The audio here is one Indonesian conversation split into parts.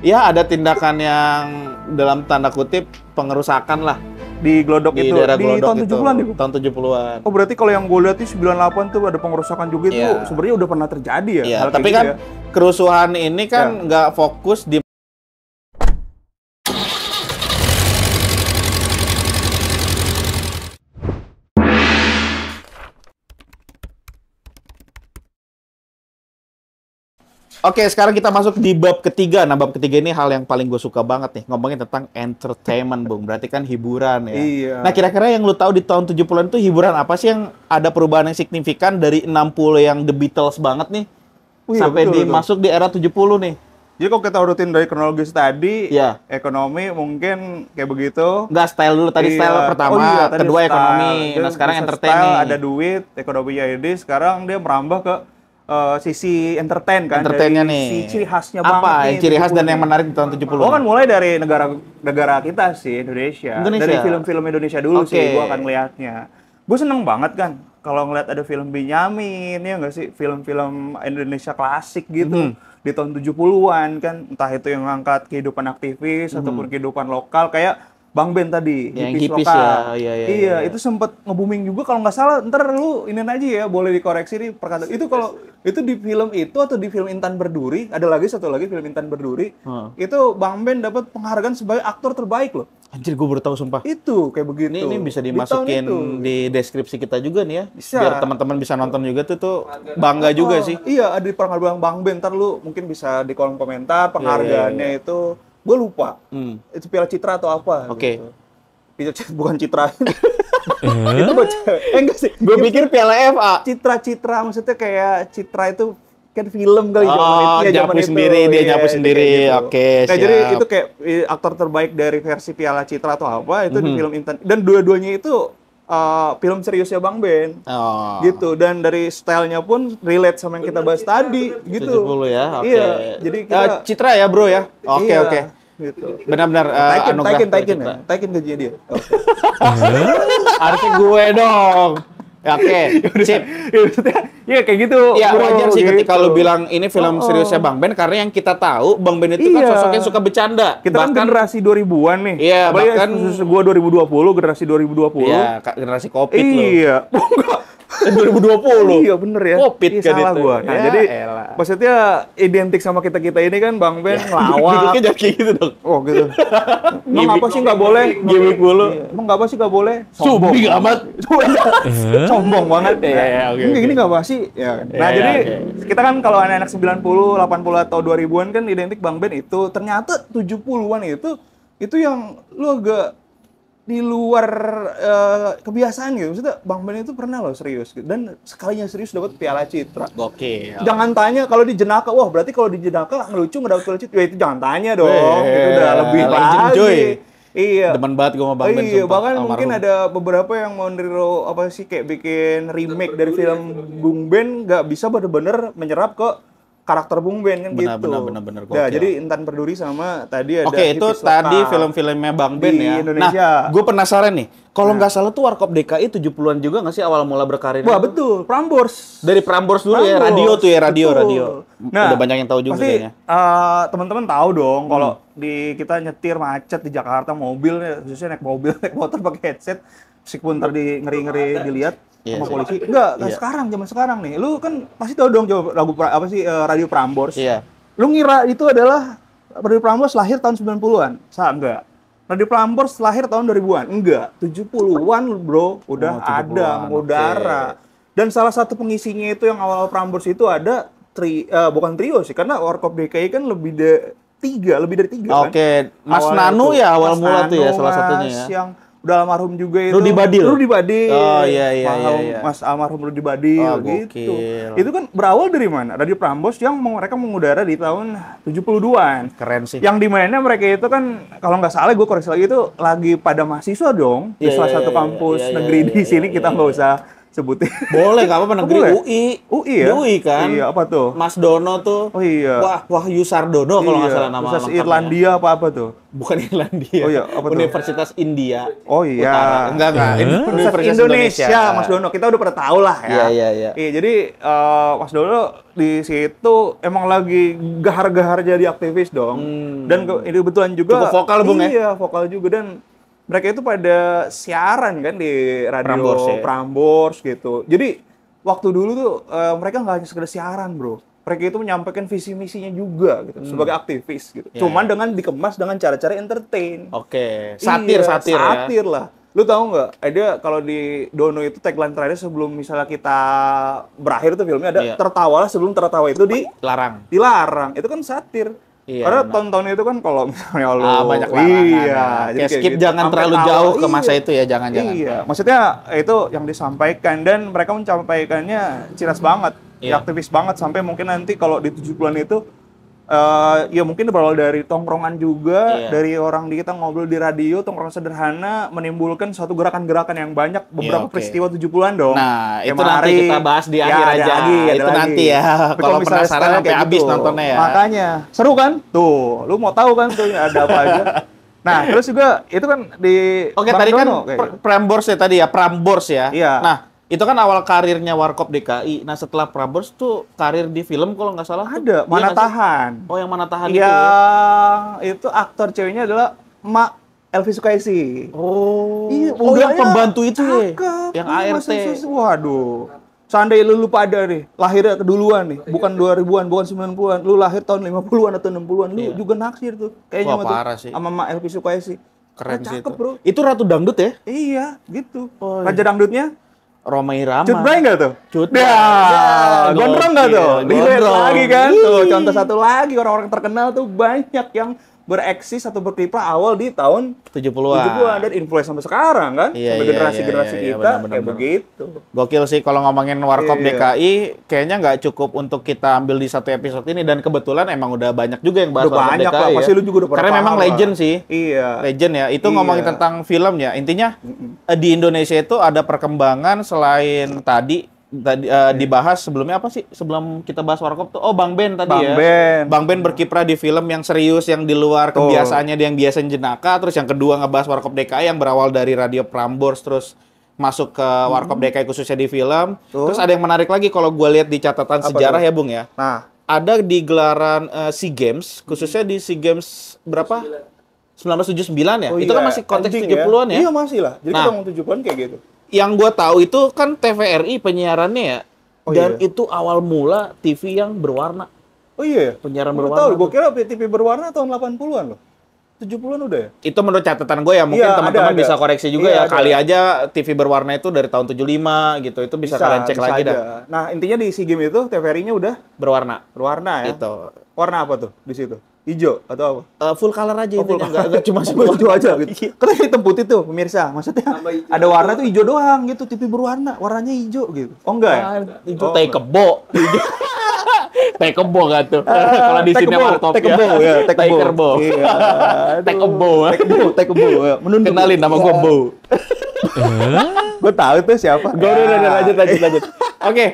Ya ada tindakan yang dalam tanda kutip pengerusakan lah Di Glodok di itu, daerah di Glodok tahun itu. 70-an deh. Tahun 70-an. Oh berarti kalau yang gue lihat di 98 tuh ada pengerusakan juga itu Iya. sebenarnya udah pernah terjadi ya? Iya, hal kayak tapi gitu kan ya? kerusuhan ini kan nggak fokus di Oke, sekarang kita masuk di bab ketiga. Nah, bab ketiga ini hal yang paling gue suka banget nih. Ngomongin tentang entertainment, Bung. Berarti kan hiburan ya. Iya. Nah, kira-kira yang lu tahu di tahun 70-an itu hiburan apa sih yang ada perubahan yang signifikan dari 60 yang The Beatles banget nih, Oh iya, sampai betul, betul. masuk di era 70 nih? Jadi kalau kita urutin dari kronologis tadi, Iya. ekonomi mungkin kayak begitu. Enggak, style dulu. Tadi style Iya. pertama, Oh iya, tadi kedua style. ekonomi. Dia Nah, sekarang bisa entertain style, nih. ada duit, ekonominya ini. Sekarang dia merambah ke sisi entertain kan. Entertainnya dari nih. Si ciri khasnya apa banget nih. yang ciri khas 70 dan yang nih. menarik di tahun 70? Oh kan mulai dari negara kita sih, Indonesia. Indonesia. Dari film-film Indonesia dulu Oke. sih, gua akan ngeliatnya. Gue seneng banget kan kalau ngeliat ada film Benyamin, ya nggak sih? Film-film Indonesia klasik gitu. Di tahun 70-an kan, entah itu yang ngangkat kehidupan aktivis ataupun kehidupan lokal kayak Bang Ben tadi, Yang hippies hippies lokal. ya, iya. Itu sempet nge-booming juga kalau nggak salah. Ntar lu ini aja ya, boleh dikoreksi nih perkataan. Itu kalau itu di film itu atau di film Intan Berduri, ada lagi satu lagi film Intan Berduri. Itu Bang Ben dapat penghargaan sebagai aktor terbaik loh. Anjir, gue baru tahu sumpah. Itu kayak begitu. Ini bisa Di tahun dimasukin itu. di deskripsi kita juga nih ya. Bisa. Biar teman-teman bisa nonton juga tuh bangga juga sih. Iya, ada di penghargaan Bang Ben. Ntar lu mungkin bisa di kolom komentar penghargaannya itu. Gue lupa. Itu Piala Citra atau apa. Oke. Gitu. Bukan Citra. Itu baca. Enggak sih. Gue pikir Piala FA. Citra maksudnya kayak Citra itu kan film kali Oh, zaman nyapu itu. sendiri, dia Iya, nyapu itu sendiri. kayak gitu. Oke, Nah, jadi siap. itu kayak aktor terbaik dari versi Piala Citra atau apa itu di film Intan. Dan dua-duanya itu film seriusnya Bang Ben. Oh. Gitu, dan dari stylenya pun relate sama yang kita bahas tadi gitu. 70 ya. Oke. Iya, jadi kita Citra ya, Bro ya. Oke, iya, oke. gitu. Benar-benar anugerah Taikin Citra. ya. Taikin gajinya dia. Oke. Harusnya gue dong. Ya, oke. Sip. Ya, maksudnya, ya kayak gitu. Ya bro, wajar sih ketika gitu. lu bilang ini film seriusnya Bang Ben, karena yang kita tahu Bang Ben itu kan Iya. sosoknya suka bercanda. Kita kan generasi 2000-an nih. Iya, Apalagi bahkan- khusus gua 2020, generasi 2020. Iya, generasi Covid lu. Iya. 2020. Iya bener ya. Covid Iya, kan salah itu. gua. Nah, Ya jadi elah. maksudnya identik sama kita-kita ini kan Bang Ben ngelawak. Duduknya jangan kayak gitu dong. Oh gitu. Emang apa sih nggak boleh? Gimik mulu. Iya. Emang nggak apa sih nggak boleh? Subing amat. Sombong banget ya. Iya, oke, Kayak oke. gini nggak apa sih? Ya. Nah Iya, jadi oke. kita kan kalau anak-anak 90, 80 atau 2000-an kan identik Bang Ben itu. Ternyata 70-an itu yang lu agak di luar kebiasaan gitu. Maksudnya Bang Ben itu pernah loh serius gitu. Dan sekalinya serius dapat Piala Citra. Oke. Jangan tanya kalau di Jenaka, wah berarti kalau di Jenaka ngelucu nggak dapat Piala Citra. Ya itu jangan tanya dong. Itu udah lebih legend, lagi. coy. Iya. Demen banget gue sama Bang Ben. Iya, sumpah. bahkan mungkin Almarhum. ada beberapa yang mau niru apa sih kayak bikin remake dari film Bung Ben nggak bisa bener-bener menyerap ke karakter Bung Ben kan Benar, gitu. benar, Nah, gokil. jadi Intan Berduri sama tadi ada Oke, itu Hippies tadi Lokal. film-filmnya Bang Ben Di ya. Indonesia. Nah, gue penasaran nih. Kalau nggak salah tuh Warkop DKI 70-an juga nggak sih awal mula berkarir? Wah, betul. Prambors. Dari Prambors dulu ya, Prambors, radio tuh ya, radio. betul. Nah, Udah banyak yang tahu juga pasti, kayaknya. teman-teman tahu dong kalau di kita nyetir macet di Jakarta mobil, khususnya naik mobil, naik motor pakai headset, meskipun ntar di ngeri-ngeri dilihat Iya sama sih. polisi. Enggak, Iya. sekarang zaman sekarang nih. Lu kan pasti tahu dong jawab lagu apa sih radio Prambors. Iya. Lu ngira itu adalah radio Prambors lahir tahun 90-an? Enggak. Radio Prambors lahir tahun 2000-an? Enggak. 70-an, Bro. Udah 70-an, ada mengudara. Dan salah satu pengisinya itu yang awal Prambors itu ada bukan trio sih, karena Warkop DKI kan lebih dari tiga kan. Oke, Mas Awalnya Nanu tuh. ya awal Mas mula tuh ya Nanu, salah satunya Mas, ya. yang udah almarhum juga itu. Rudi Badil? Rudi Badil. Oh, iya, iya, Almarhum- iya, iya. Mas almarhum Rudi Badil Oh, gitu. gokil. Itu kan berawal dari mana? Radio Prambors yang mereka mengudara di tahun 72-an. Keren sih. Yang dimana mereka itu kan, kalau nggak salah gue koreksi lagi itu lagi pada mahasiswa dong. Di Iya, salah iya, satu iya, kampus iya, iya, negeri iya, di sini iya, kita iya, nggak usah sebutin. Boleh, nggak apa-apa, negeri Boleh? UI. UI ya? Di UI kan. Iya, apa tuh? Mas Dono tuh. Oh iya. Wahyu Sardono kalau nggak salah nama Universitas lengkapnya. Irlandia apa tuh? Bukan Irlandia. Oh iya, apa tuh? Universitas India. Oh iya. Utara. Enggak. Universitas Indonesia, Mas Dono. Kita udah pernah tahu lah ya. Iya. Iya, jadi Mas Dono di situ emang lagi gahar-gahar jadi aktivis dong. Dan ini kebetulan juga Cukup vokal, Bung, ya? Iya, vokal juga, dan mereka itu pada siaran kan di radio Prambors, ya? Prambors gitu. Jadi waktu dulu tuh mereka nggak hanya sekedar siaran, bro. Mereka itu menyampaikan visi misinya juga gitu sebagai aktivis gitu. Ya, Cuman dengan dikemas dengan cara-cara entertain. Oke. Iya, Satir ya. satir lah. Lu tahu nggak? Ada kalau di Dono itu tagline terakhir sebelum misalnya kita berakhir tuh filmnya ada Iya. tertawalah sebelum tertawa itu Larang. dilarang. Itu kan satir. Iya, Karena benar. tonton itu kan kalau misalnya lu Banyak larangan. iya, Kayak jadi skip gitu. jangan Sampai terlalu tawa, jauh ke iya. masa itu ya, jangan-jangan. Iya, maksudnya itu yang disampaikan dan mereka menyampaikannya ciras banget, Iya. aktivis banget sampai mungkin nanti kalau di 70-an itu ya mungkin berawal dari tongkrongan juga, Iya. dari orang di kita ngobrol di radio, tongkrongan sederhana menimbulkan suatu gerakan-gerakan yang banyak, beberapa oke. peristiwa 70-an dong. Nah, Kayak itu nanti Mari. kita bahas di Ya, akhir ada aja. ada Itu lagi. nanti ya. Tapi Kalau misalnya penasaran sekarang sampai kayak habis gitu, nontonnya ya. Makanya, seru kan? Tuh, lu mau tahu kan tuh ada apa aja. Nah, terus juga itu kan di Oke, Bang tadi kan Dono, kayak gitu. Prambors ya tadi ya, Prambors ya. Iya. Nah, itu kan awal karirnya Warkop DKI. Nah, setelah Prambors tuh karir di film kalau nggak salah tuh. Ada, Iya Mana nggak sih? Tahan. Oh, yang Mana Tahan itu ya. Yang itu aktor ceweknya adalah Mak Elvi Sukaisi. Oh, Iya, oh yang mudanya pembantu itu ya? cakep. Yang Iya, ART. Waduh. Seandainya lu lupa ada nih, lahirnya keduluan nih, bukan 2000-an, bukan 90-an. Lu lahir tahun 50-an atau 60-an, lu Iya. juga naksir tuh. Kayaknya Wah, sama tuh, parah sih. sama Mak Elvi Sukaisi. Keren sih Cakep, itu. bro. Itu Ratu Dangdut ya? Iya, gitu. Oh, iya. Raja dangdutnya Roma Irama. Cut Bray nggak tuh? Cut Ya, Bray. gondrong nggak tuh? Gokil, Relate gondrong. lagi kan? Tuh, Ih. contoh satu lagi, orang-orang terkenal tuh banyak yang bereksis atau berkiprah awal di tahun 70-an. 70-an dan influence sampai sekarang kan? Iya, sampai iya, generasi-generasi iya, kita benar-benar, kayak benar. begitu. Gokil sih kalau ngomongin Warkop Iya. DKI, kayaknya nggak cukup untuk kita ambil di satu episode ini, dan kebetulan emang udah banyak juga yang bahas Udah Warkop banyak DKI lah, ya. pasti lu juga udah pernah Karena memang paham legend lah. sih. Iya. Legend ya. Itu Iya. ngomongin tentang film ya. Intinya di Indonesia itu ada perkembangan selain tadi dibahas sebelumnya apa sih? Sebelum kita bahas Warkop tuh, oh Bang Ben tadi Bang ya. Ben. Bang Ben berkiprah di film yang serius, yang di luar Betul. kebiasaannya, dia yang biasa jenaka. Terus yang kedua ngebahas Warkop DKI yang berawal dari Radio Prambors, terus masuk ke Warkop DKI khususnya di film. Betul. Terus ada yang menarik lagi kalau gue lihat di catatan Apa sejarah tuh? ya Bung ya. Nah, Ada di gelaran SEA Games, khususnya di SEA Games berapa? 1979 ya? oh Itu iya, kan masih konteks ending 70-an ya? Iya masih lah. Jadi Nah. kita ngomong 70-an kayak gitu. Yang gue tahu itu kan TVRI penyiarannya ya. Oh, Dan iya. itu awal mula TV yang berwarna. Oh iya ya? Penyiaran Gua berwarna tahu, tuh. gue kira TV berwarna tahun 80-an loh. 70-an udah ya? Itu menurut catatan gue ya, mungkin Iya, teman-teman ada. bisa koreksi juga Iya, ya. ada. Kali aja TV berwarna itu dari tahun 75 gitu. Itu bisa kalian cek bisa lagi aja. dah. Nah, intinya di SEA Games itu TVRI-nya udah Berwarna. berwarna ya. Gitu. Warna apa tuh di situ? Hijau atau apa? Full color aja Oh, full intinya. Nggak cuma Cuma sebuah hijau aja gitu. Karena hitam putih tuh pemirsa. Maksudnya ada warna tuh hijau doang gitu, TV berwarna, warnanya hijau gitu. Oh enggak ya? Itu Oh, teh kebo. Teh kebo gak tuh? Kalau di teh sini kebo, Warkop teh kebo ya, teh kebo. kerbo. Iya. Teh kebo. Teh kebo, teh kebo. Ya. Menunduk. Kenalin nama gue Bo. Gue tahu tuh siapa. Gue udah lanjut. Oke,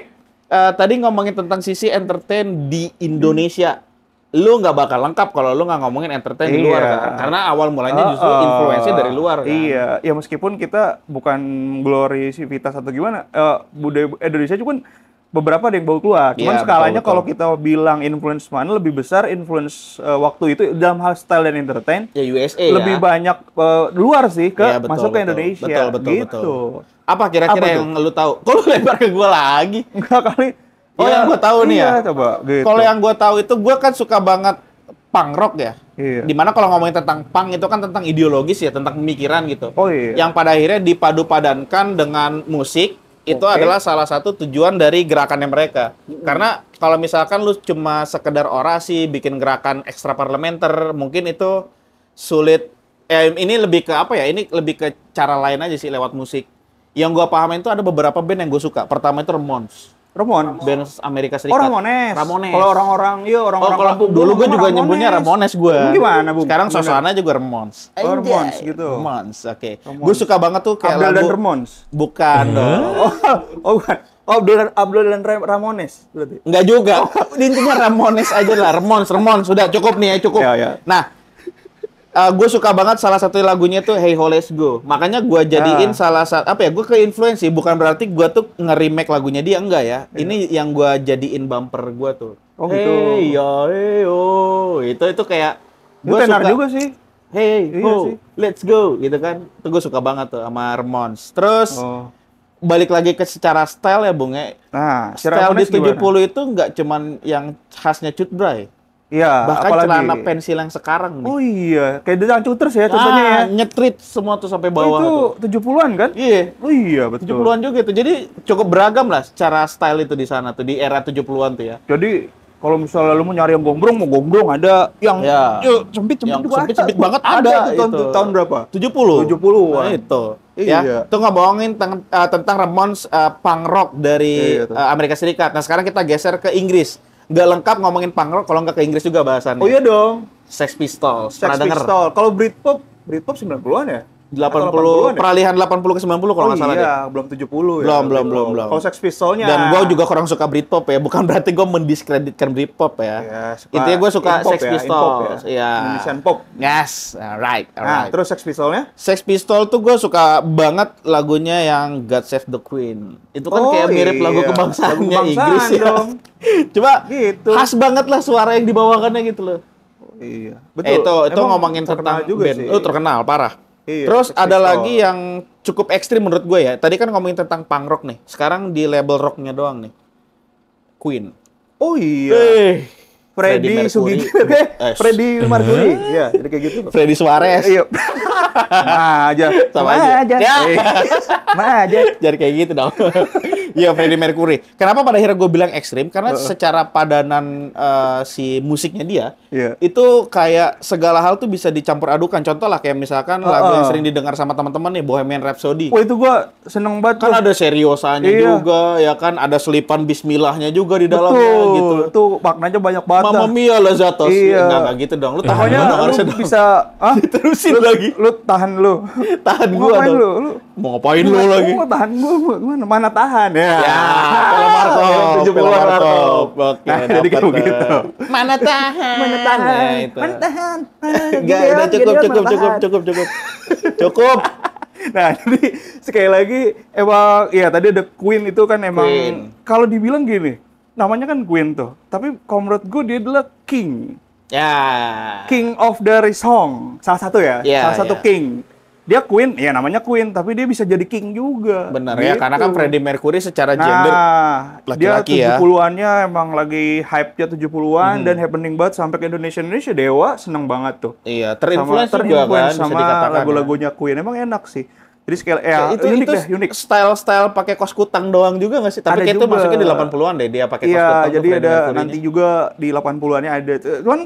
tadi ngomongin tentang sisi entertain di Indonesia. Lu nggak bakal lengkap kalau lu nggak ngomongin entertain di luar Iya. kan? Karena awal mulanya justru influence dari luar kan? Iya, ya meskipun kita bukan glorisivitas atau gimana, budaya Indonesia juga kan beberapa ada yang bawa keluar. Cuman Iya, skalanya betul. kalau kita bilang influence mana lebih besar influence waktu itu dalam hal style dan entertain Ya USA lebih ya. banyak luar sih ke Iya, betul, masuk ke betul. Indonesia. Betul. gitu. Apa kira-kira Apa tuh? yang lu tahu? Kok lu lempar ke gua lagi? Enggak kali. Oh, yang gua tahu nih ya? Iya, coba gitu. Kalau yang gua tahu itu, gua kan suka banget punk rock ya. Iya. Dimana kalau ngomongin tentang punk itu kan tentang ideologis ya, tentang pemikiran gitu. Oh iya. Yang pada akhirnya dipadu-padankan dengan musik, itu Oke. adalah salah satu tujuan dari gerakannya mereka. Karena kalau misalkan lu cuma sekedar orasi, bikin gerakan ekstra parlementer, mungkin itu sulit. Ini lebih ke apa ya? Ini lebih ke cara lain aja sih lewat musik. Yang gua pahamin itu ada beberapa band yang gue suka. Pertama itu Ramones. Ramones. Band Amerika Oh, Serikat. Ramones. Ramones. Kalau orang-orang, iya orang-orang kalau kampung dulu gue ngomong juga nyebutnya Ramones gue. Gimana, Bung? Sekarang Gimana? sosokannya juga Ramones. Oh, Ramones gitu. Ramones, oke. Ramones. Gue suka banget tuh kayak Abdel lagu. dan Ramones. Bukan dong. Oh, bukan. Oh, Abdul dan Ramones berarti. Enggak juga. Intinya Ramones aja lah. Ramones. Sudah cukup nih ya, cukup. Ya. Nah, gue suka banget salah satu lagunya tuh Hey Ho Let's Go. Makanya gue jadiin salah satu apa ya? Gue ke-influence sih, bukan berarti gue tuh nge-remake lagunya dia, enggak ya. Ini yang gue jadiin bumper gue tuh. Oh, gitu. Hey yo, hey yo. Itu kayak Itu gue tenar suka juga sih. Hey Iya ho, sih. let's go gitu kan. Itu gue suka banget tuh sama Ramones. Terus Oh. balik lagi ke secara style ya, Bung ya. Nah, si Style di Ramones gimana? 70 itu nggak cuman yang khasnya Cut Bray. Iya, Bahkan apalagi. celana pensil yang sekarang nih. Oh iya, kayak The Cuters ya contohnya ya. Nyetrit semua tuh sampai Oh, bawah itu tuh. 70-an kan? Iya, Oh iya, betul. 70-an juga itu. Jadi cukup beragam lah secara style itu di sana tuh di era 70-an tuh ya. Jadi kalau misalnya lu mau nyari yang gombrong, mau gombrong ada, yang Ya. sempit-sempit Yang juga sempit-sempit ada. banget Ada ada tuh tahun, itu. tahun berapa? 70. 70-an. Nah, itu. Iya. Ya, itu ngomongin tentang Ramones punk rock dari Iya, tuh. Amerika Serikat. Nah, sekarang kita geser ke Inggris. Nggak lengkap ngomongin punk rock kalau nggak ke Inggris juga bahasannya. Oh iya dong. Sex Pistols. Sex Pernah denger? Pistol. Kalau Britpop 90-an ya? 80 80-an ya? peralihan 80 ke 90 kalau nggak salah deh. iya, belum 70 ya. Belum. Kalau Sex Pistolnya. Dan gue juga kurang suka Britpop ya, bukan berarti gue mendiskreditkan Britpop ya. Ya, suka Intinya gue suka in-pop Sex ya, Pistols. in-pop ya. Ya. Indonesian pop. Yes, alright. Nah, terus Sex Pistolnya? Sex Pistol tuh gue suka banget lagunya yang God Save the Queen. Itu kan Oh, kayak mirip lagu iya. kebangsaannya Lagu kebangsaan Inggris ya. dong. Coba Gitu. khas banget lah suara yang dibawakannya gitu loh. Iya. Itu Emang ngomongin terkenal tentang juga band. sih. Oh, terkenal parah. Iya, Terus Sex ada Pistol. lagi yang cukup ekstrim menurut gue ya. Tadi kan ngomongin tentang punk rock nih. Sekarang di label rocknya doang nih. Queen. Oh iya. Freddie Freddie Mercury. Sugigi. Freddie Mercury. Iya, jadi kayak gitu. Freddie Suarez. Iya. Sama aja. Sama aja. Ya. Sama aja. Jadi kayak gitu dong. Iya, Freddie Mercury. Kenapa pada akhirnya gue bilang ekstrim? Karena secara padanan si musiknya dia, Iya. itu kayak segala hal tuh bisa dicampur adukan. Contoh lah kayak misalkan lagu yang sering didengar sama teman-teman nih, Bohemian Rhapsody. Wah, itu gua seneng banget. Kan tuh. ada seriosanya Iya. juga, ya kan? Ada selipan bismillahnya juga di dalamnya Betul. gitu. Itu maknanya banyak banget. Mamma dah. Mia Lazatos. Iya. Enggak gitu dong. Lu tahan Pokoknya dong, harusnya lu dong. bisa Terusin lagi. Lu tahan lu. Tahan Mau gua ngapain dong. lu? Mau ngapain lu lagi? Mau tahan gua gimana? Mana tahan ya? Ya, film Markov, 70-an film Markov. Oke, Nah, jadi kayak dapet begitu. tuh. Mana tahan? Mana tahan? Nah, itu. Mana tahan? Enggak, udah cukup. Cukup. Nah, jadi sekali lagi emang ya tadi ada Queen itu kan emang Queen. kalau dibilang gini, namanya kan Queen tuh. Tapi kalau menurut gue dia adalah king. Ya. King of the song. Salah satu ya, Iya, salah satu iya. king. Dia Queen, ya namanya Queen, tapi dia bisa jadi king juga. Benar ya, Gitu. karena kan Freddie Mercury secara gender Nah, laki-laki dia ya. 70-annya emang lagi hype-nya 70-an Hmm. dan happening banget sampai ke Indonesia Dewa seneng banget tuh. iya, terinfluence juga kan terinfluence bisa sama dikatakan. lagu-lagunya Queen. Emang enak sih. Jadi sekali Ya, itu unik deh, unik. style-style pakai kos kutang doang juga nggak sih? Tapi Ada kayak itu juga. masuknya di 80-an deh dia pakai kos Iya, kutang. tuh jadi Freddie ada Mercury-nya. nanti juga di 80-annya ada. Cuman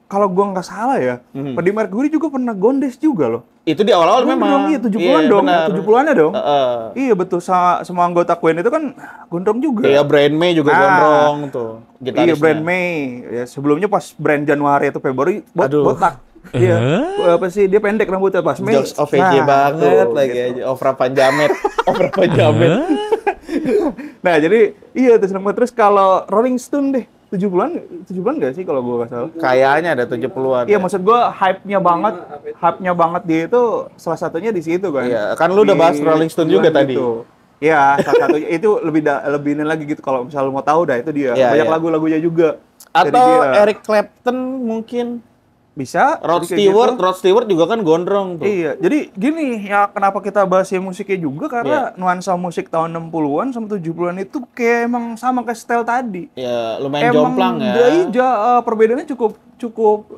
kalau gua nggak salah ya, Freddie Mercury juga pernah gondes juga loh. Itu di awal-awal memang. Iya, 70-an dong. benar. 70-annya dong. Heeh. Iya betul, semua anggota Queen itu kan gondrong juga. Iya, Brian May juga Ah. gondrong tuh. Iya, Gitarisnya. brand May. Ya, sebelumnya pas brand Januari atau Februari Aduh. botak. Iya. Apa sih dia pendek rambutnya pas Mei. Jokes of AJ banget tuh, lagi gitu. aja. Opera Panjamet. Opera Panjamet. Nah, jadi iya terus nama terus kalau Rolling Stone deh. 70-an nggak sih kalau gua nggak salah? Kayaknya ada 70-an. Iya, maksud gua hype-nya banget dia itu salah satunya di situ kan. Iya, kan lu udah bahas Rolling Stone juga tadi. Iya, salah satunya itu lebih ini lagi gitu kalau misal lu mau tahu dah itu dia. Iya, Banyak iya. lagu-lagunya juga. dari Atau dia. Eric Clapton mungkin. Bisa. Rod jadi kayak Stewart, gitu. Rod Stewart juga kan gondrong tuh. Iya, jadi gini ya kenapa kita bahas ya musiknya juga Iya. karena nuansa musik tahun 60-an sama 70-an itu kayak emang sama kayak style tadi. Ya, lumayan jomplang ya. Perbedaannya cukup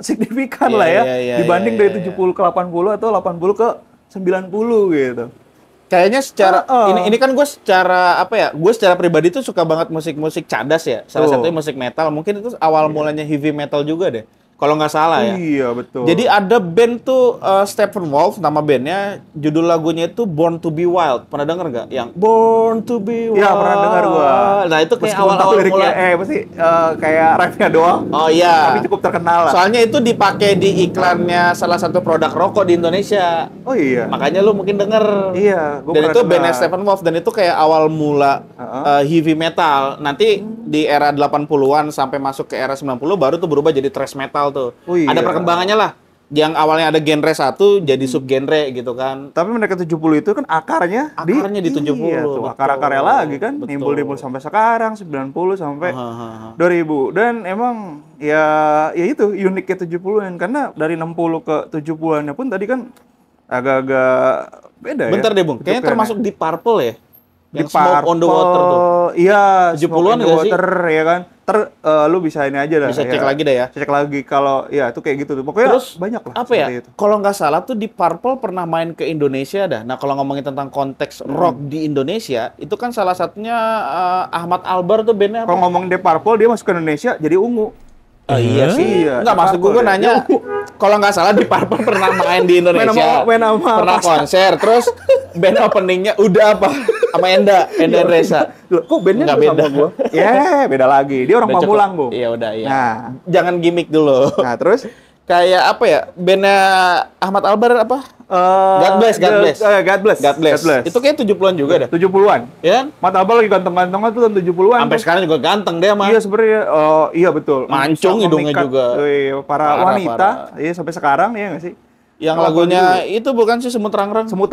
signifikan Iya, lah ya iya, dibanding iya, dari iya. 70 ke 80 atau 80 ke 90 gitu. Kayaknya secara Heeh. ini kan gue secara apa ya? Gue secara pribadi tuh suka banget musik-musik cadas ya. Salah Tuh. satunya musik metal. Mungkin itu awal mulanya heavy metal juga deh. Kalau nggak salah ya. Iya, betul. Jadi ada band tuh Steppenwolf, nama bandnya, judul lagunya itu Born to be Wild. Pernah denger nggak? Yang Born to be Wild. Iya, pernah dengar gua. Nah itu kayak Meskipun tahu awal-awal liriknya, mulai. apa sih? Kayak rap-nya doang. Oh iya. Tapi cukup terkenal lah. Soalnya itu dipakai di iklannya salah satu produk rokok di Indonesia. Oh iya. Makanya lu mungkin denger. Iya, gua Dan pernah itu dengar. bandnya Steppenwolf, dan itu kayak awal mula heavy metal. Nanti di era 80-an sampai masuk ke era 90 baru tuh berubah jadi thrash metal tuh. Oh iya. Ada perkembangannya lah. Yang awalnya ada genre satu jadi subgenre gitu kan. Tapi mereka 70 itu kan akarnya Akarnya di 70, Iya tuh, betul. akar-akarnya lagi kan. Betul. Nimbul-nimbul sampai sekarang, 90 sampai Hahaha. 2000. Dan emang ya itu uniknya 70-an. Karena dari 60 ke 70-annya pun tadi kan agak-agak beda ya. Bentar deh, Bung. Kayaknya bentukannya. termasuk di Purple ya? Di Yang Smoke on the Water tuh. Iya, 70-an Smoke on the nggak sih? Water ya kan. Lu bisa ini aja dah. Bisa cek ya. lagi deh ya. Cek lagi kalau ya itu kayak gitu tuh. Pokoknya Terus banyak lah. apa ya? seperti itu. Kalau nggak salah tuh di Purple pernah main ke Indonesia dah. Nah kalau ngomongin tentang konteks rock di Indonesia, itu kan salah satunya Ahmad Albar tuh bandnya apa? Kalau ngomong Deep Purple dia masuk ke Indonesia jadi ungu. Oh, iya sih. Iya, Nggak, maksud gue Purple ya. nanya. Kalau nggak salah di Purple pernah main di Indonesia. Main sama pernah Pasca. konser. Terus band openingnya udah apa? Sama Enda Reza. Loh, kok bandnya Nggak sama beda. gua? Ya, beda lagi. Dia orang Udah cukup. Pamulang, Bu. Iya udah iya. Nah. Jangan gimmick dulu. Nah, terus Kayak apa ya? Bandnya Ahmad Albar apa? God Bless. God Bless. Itu kayak 70-an juga dah. 70-an. Ya kan? Mat Abal lagi ganteng-gantengnya tuh tahun 70-an. Sampai tuh. sekarang juga ganteng dia mah. Iya sebenarnya. Iya betul. Mancung Bisa hidungnya memikat, juga. Para Parah, wanita. parah. Iya sampai sekarang ya nggak sih? Yang Kalau lagunya dulu, itu bukan sih Semut Rangrang? semut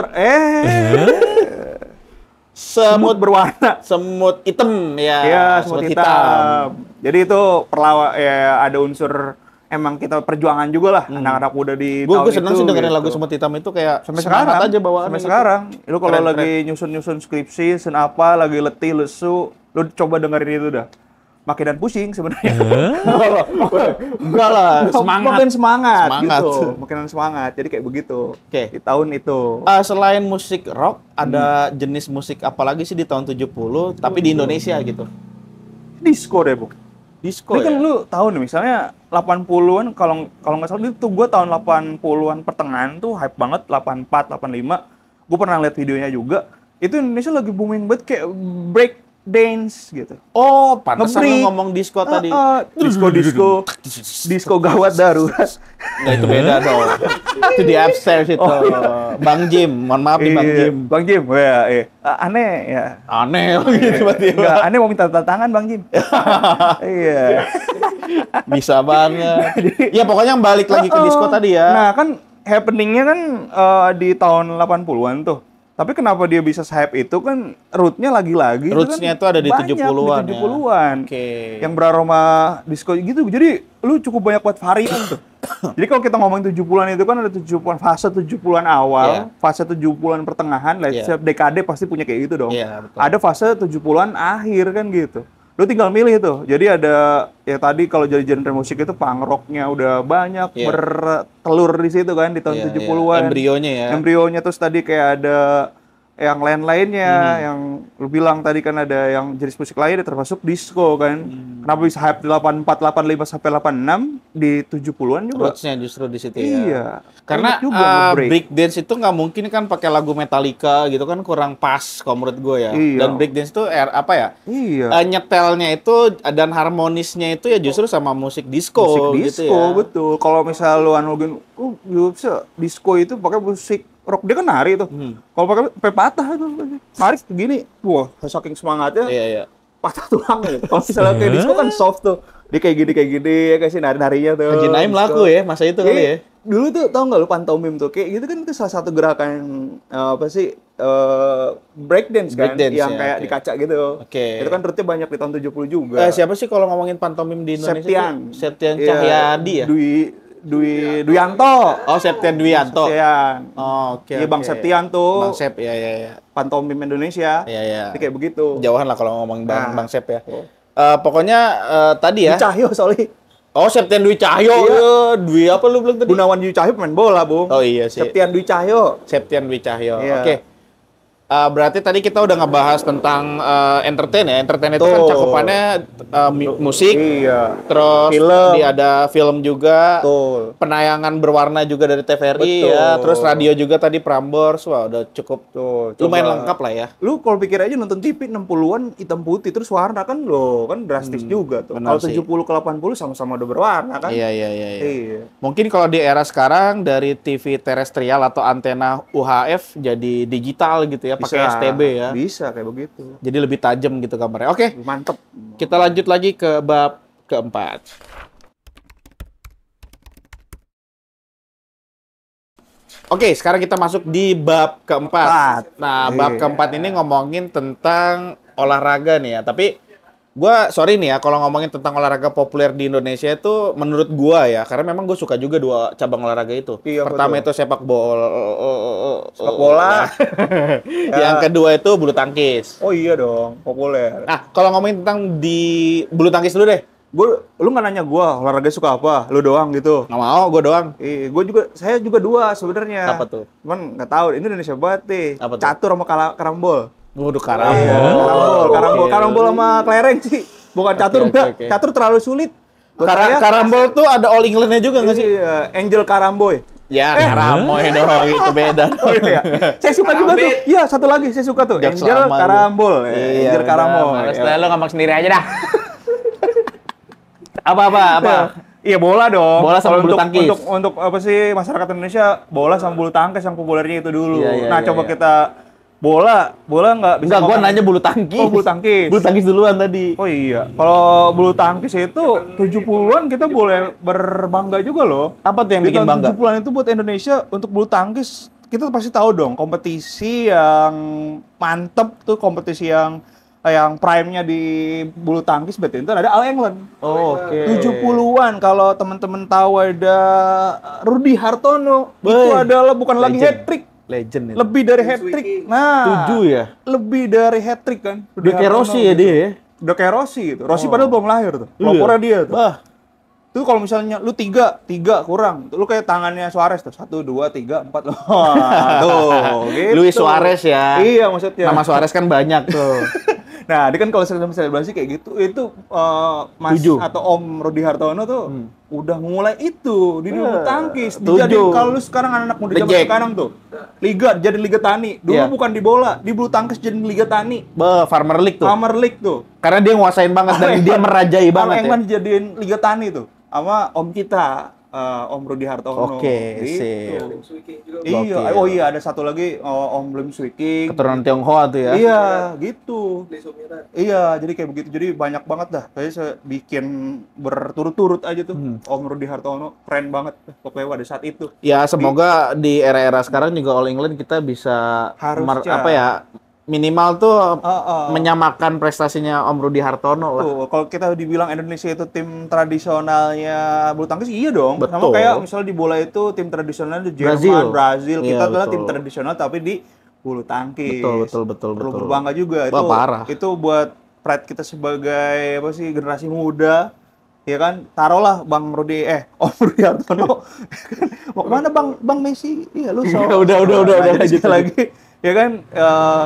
Semut berwarna. semut hitam ya. Iya, semut hitam. Jadi itu ya ada unsur emang kita perjuangan juga lah anak-anak muda di tahun Gue seneng itu, sih dengerin gitu. lagu Semut Hitam itu kayak Sampai semangat sekarang aja bawaannya sampai gitu. sekarang lu kalau Keren, lagi nyusun skripsi apa lagi letih lesu lu coba dengerin itu dah makin dan pusing sebenarnya Enggak lah, semangat. makin semangat Semangat. gitu makin semangat jadi kayak begitu Oke. di tahun itu Selain musik rock, ada jenis musik apa lagi sih di tahun 70 tapi di Indonesia gitu? disco deh Bu. Disco Ini kan ya? lu tahu nih misalnya 80-an kalau nggak salah itu gua tahun 80-an pertengahan tuh hype banget 84 85 gua pernah lihat videonya juga itu Indonesia lagi booming banget kayak break dance gitu. Oh, pantesan Nge-break. lu ngomong disco tadi. Disco gawat darurat. Nggak, itu beda dong. Itu di upstairs itu. Bang Jim, mohon maaf nih Bang Iya, Jim. Bang Jim, ya, aneh ya. Aneh gitu tiba-tiba. Enggak, aneh mau minta tanda tangan Bang Jim. Iya. Bisa banget. Ya pokoknya balik lagi ke disco tadi ya. Nah, kan happening-nya kan di tahun 80-an tuh. Tapi kenapa dia bisa hype itu kan root-nya lagi-lagi Roots-nya itu ada di banyak 70-an di ya. 70-an. Oke. Yang beraroma disco gitu. Jadi lu cukup banyak buat varian tuh. Jadi kalau kita ngomongin 70-an itu kan ada 70-an fase 70-an awal, fase 70-an pertengahan, lah setiap dekade pasti punya kayak gitu dong. Iya, betul. Ada fase 70-an akhir kan gitu. Lu tinggal milih tuh. Jadi ada ya tadi kalau jadi genre musik itu punk rock-nya udah banyak bertelur di situ kan di tahun 70-an. Embrionya ya. Embrionya terus tadi kayak ada yang lain-lainnya, yang lu bilang tadi kan ada yang jenis musik lain termasuk disco kan. Kenapa bisa hype di 84, 85 sampai 86 di 70-an juga. Roots-nya justru di situ Iya. ya. Karena Banyak juga nge-break. break dance itu nggak mungkin kan pakai lagu Metallica gitu kan kurang pas kalau menurut gue ya. Iya. Dan break dance itu apa ya? Iya. Nyetelnya itu dan harmonisnya itu ya justru sama musik disco, Musik gitu disco, ya. betul. Kalau misal lu analogin, bisa disco itu pakai musik rock dia kan nari tuh. Kalau pakai patah itu, nari begini, wah saking semangatnya Iya, iya. patah tulang gitu. Kalau misalnya kayak disco kan soft tuh, dia kayak gini ya kasih nari-narinya tuh. Haji Naim disco. laku ya masa itu kali ya. Dulu tuh tau nggak lu pantomim tuh kayak gitu kan itu salah satu gerakan apa sih breakdance kan Breakdance, yang ya, kayak oke. di kaca gitu. Oke. Itu kan rootnya banyak di tahun 70 juga. Siapa sih kalau ngomongin pantomim di Indonesia? Septian. Tuh? Septian Iya, Cahyadi ya? Duyanto. Oh, Septian Duyanto. Septian. Oh, oke. Iya, Bang oke. Septian tuh. Bang Sep, ya, ya, ya. Pantomim Indonesia. Iya, iya. Jadi kayak begitu. Jauhan lah kalau ngomongin Nah. Bang Sep ya. Pokoknya tadi ya. Dwi Cahyo soalnya. Oh, Septian Dwi Cahyo. Iya. Dwi apa lu bilang tadi? Gunawan Dwi Cahyo pemain bola, Bung. Oh iya sih. Septian Dwi Cahyo. Septian Dwi Cahyo. Iya. Oke. Berarti tadi kita udah ngebahas tentang entertain ya. Entertain itu kan Betul. cakupannya musik, Iya. terus Film. ada film juga, Betul. penayangan berwarna juga dari TVRI Betul. ya, terus radio juga tadi Prambors. Wah, udah cukup Tuh, lumayan coba. lengkap lah ya. Lu kalau pikir aja nonton TV 60-an hitam putih terus warna kan lo kan drastis juga tuh. benar Kalau sih. 70 ke 80 sama-sama udah berwarna kan? Iya. Iya. Mungkin kalau di era sekarang dari TV terestrial atau antena UHF jadi digital gitu ya, pakai STB ya. Bisa kayak begitu. Jadi lebih tajam gitu gambarnya. Oke, Mantep. kita lanjut lagi ke bab keempat. Oke, sekarang kita masuk di bab keempat. Nah, bab Iya. keempat ini ngomongin tentang olahraga nih ya. Tapi gua sorry nih ya kalau ngomongin tentang olahraga populer di Indonesia itu menurut gua ya, karena memang gue suka juga dua cabang olahraga itu. Iya, Pertama betul. itu sepak bola. Sepak bola. Yang kedua itu bulu tangkis. Oh iya dong, populer. Nah, kalau ngomongin tentang di bulu tangkis dulu deh. Lu nggak nanya gua olahraga suka apa? Lu doang gitu. Nggak mau, gue doang. Saya juga dua sebenarnya. Apa tuh? Cuman nggak tahu, ini Indonesia banget nih. Apa tuh? Catur sama karambol. Waduh, Iya, karambol. karambol sama kelereng sih. Bukan catur Oke, enggak. oke. Catur terlalu sulit. Buat saya, Karambol tuh ada All England-nya juga nggak sih? Iya, Angel Karamboy. Ya, Karamoy dong, itu beda. Oh iya. Saya suka juga tuh. Iya, satu lagi saya suka tuh. Jokes Angel lama lu. Karambol. Iya, Angel Karamboy. Males dah, lu ngomong sendiri aja dah. Apa? Iya, bola dong. Bola sama Kalau bulu tangkis. Untuk apa sih masyarakat Indonesia, bola sama bulu tangkis yang populernya itu dulu. Iya, Nah, iya, coba iya. kita bola nggak bisa. Enggak, gua ngomong- nanya bulu tangkis. Oh, bulu tangkis. Bulu tangkis duluan tadi. Oh iya, kalau bulu tangkis itu 70-an kita boleh berbangga juga loh. Apa tuh yang Di bikin tahun bangga? 70-an itu buat Indonesia untuk bulu tangkis kita pasti tahu dong kompetisi yang mantep tuh, kompetisi yang prime-nya di bulu tangkis badminton ada All England. Oh, oke. 70-an kalau teman-teman tahu ada Rudi Hartono, itu Wih, adalah bukan lagi legend. hat-trick, Legend itu. lebih dari hat-trick. Nah, 7 ya? lebih dari hat-trick kan. Rudi Udah kayak Hartono Rossi ya gitu. dia ya? Udah kayak Rossi gitu. Rossi Oh. padahal belum lahir tuh. Iya. Pelopornya dia tuh. Bah, Tuh kalau misalnya lu tiga kurang. Lu kayak tangannya Suarez tuh. 1, 2, 3, 4. Wah, tuh. Gitu. Luis Suarez ya. Iya maksudnya. Nama Suarez kan banyak tuh. Nah, dia kan kalau selebrasi kayak gitu, itu Mas 7. atau Om Rudi Hartono tuh udah mulai itu di bulu tangkis. 7. Jadi kalau lu sekarang anak muda zaman Reject. sekarang tuh, jadi Liga Tani. Dulu Iya. bukan di bola, di bulu tangkis jadi Liga Tani. Farmer League tuh. Summer League tuh. Karena dia nguasain banget dan dia merajai banget ya. England jadiin Liga Tani tuh sama Om kita, Om Rudi Hartono. Oke, Gitu. sip. Iya, Gokil. oh iya ada satu lagi Om Lim Swee King. Keturunan Tionghoa tuh ya. Iya, gitu. Iya, jadi kayak begitu. Jadi banyak banget dah. Kayaknya saya bikin berturut-turut aja tuh. Om Rudi Hartono keren banget pokoknya pada saat itu. Ya, semoga di era-era sekarang juga All England kita bisa Harusnya. apa ya? Minimal tuh Heeh. menyamakan prestasinya Om Rudi Hartono lah. Tuh, kalau kita dibilang Indonesia itu tim tradisionalnya bulu tangkis, iya dong. Sama Betul. kayak misalnya di bola itu tim tradisional di Brazil. Jerman, Brazil. Kita Iya, adalah betul. tim tradisional tapi di bulu tangkis. Betul. Perlu berbangga juga. Wah, parah. Itu buat pride kita sebagai apa sih generasi muda. Ya kan, taruhlah Bang Rudi, Om Rudi Hartono. Mau kemana Bang Messi? Iya lu Udah, lanjut lanjut lagi. Ya kan,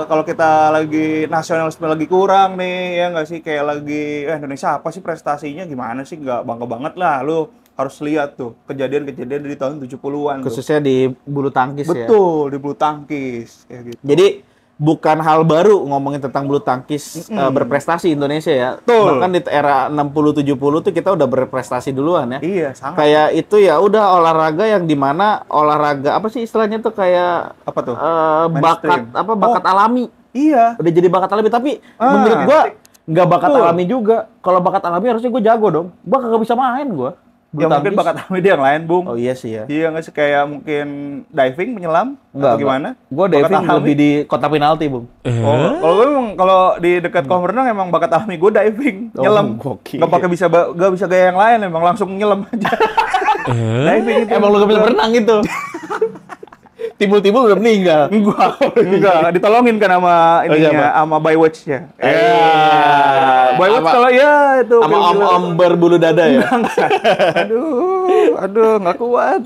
kalau kita lagi nasionalisme lagi kurang nih, ya nggak sih, kayak lagi Indonesia apa sih prestasinya gimana sih, nggak bangga banget lah. Lu harus lihat tuh kejadian-kejadian di tahun 70-an tuh. Khususnya di bulu tangkis ya. Betul, di bulu tangkis kayak gitu. Jadi bukan hal baru ngomongin tentang bulu tangkis berprestasi Indonesia ya. Betul. Bahkan di era 60-70 tuh kita udah berprestasi duluan ya. Iya, sangat. Kayak itu ya udah olahraga yang dimana olahraga apa sih istilahnya tuh kayak Apa tuh? bakat Mainstream. bakat alami. Iya. Udah jadi bakat alami tapi menurut gua nggak bakat Betul. alami juga. Kalau bakat alami harusnya gua jago dong. Gua kagak bisa main gua. Ya Bulu mungkin tangkis. bakat alami dia yang lain, Bung. Oh iya sih ya. Iya nggak sih, kayak mungkin diving, menyelam, atau gimana? Gua Bakat diving alami? lebih di kotak penalti, Bung. Oh, kalau gue memang kalau di dekat kolam renang emang bakat alami gue diving, Oh, nyelam. gokil. Nggak pakai nggak bisa gaya yang lain, emang langsung nyelam aja. Diving itu. Emang lu gak bisa berenang gitu. Timbul-timbul udah meninggal. Enggak, ditolongin kan sama Oh, siapa? ininya, sama Baywatch-nya. Iya. Baywatch Sama- kalau ya itu Sama film-film. om-om berbulu dada ya. Aduh, nggak kuat.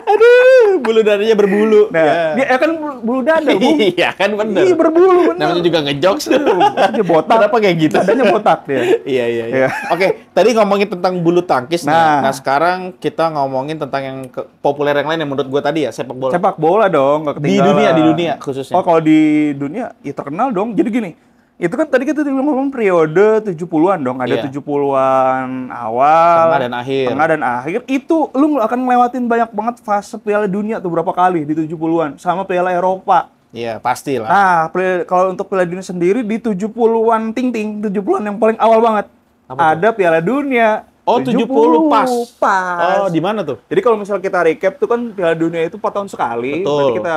Aduh. Bulu dadanya berbulu. Nah, dia kan bulu dada, Bung. Iya kan bener. Iya, berbulu bener. Namanya juga ngejokes. Dia botak. Kenapa kayak gitu? Dadanya botak dia. Iya. Iya. Oke, tadi ngomongin tentang bulu tangkis nih. Nah. Nah, sekarang kita ngomongin tentang yang populer yang lain yang menurut gue tadi ya, sepak bola. Sepak bola dong, nggak ketinggalan. Di dunia khususnya. Oh, kalau di dunia ya terkenal dong. Jadi gini, itu kan tadi kita ngomong periode 70-an dong. Ada 70-an awal, tengah dan akhir. Itu lu akan ngelewatin banyak banget fase Piala Dunia tuh berapa kali di 70-an sama Piala Eropa. Iya, pastilah. Nah, kalau untuk Piala Dunia sendiri di 70-an 70-an yang paling awal banget. Ada Piala Dunia. Oh, 70 pas. Pas. Oh, di mana tuh? Jadi kalau misalnya kita recap tuh kan Piala Dunia itu 4 tahun sekali. Betul. Berarti kita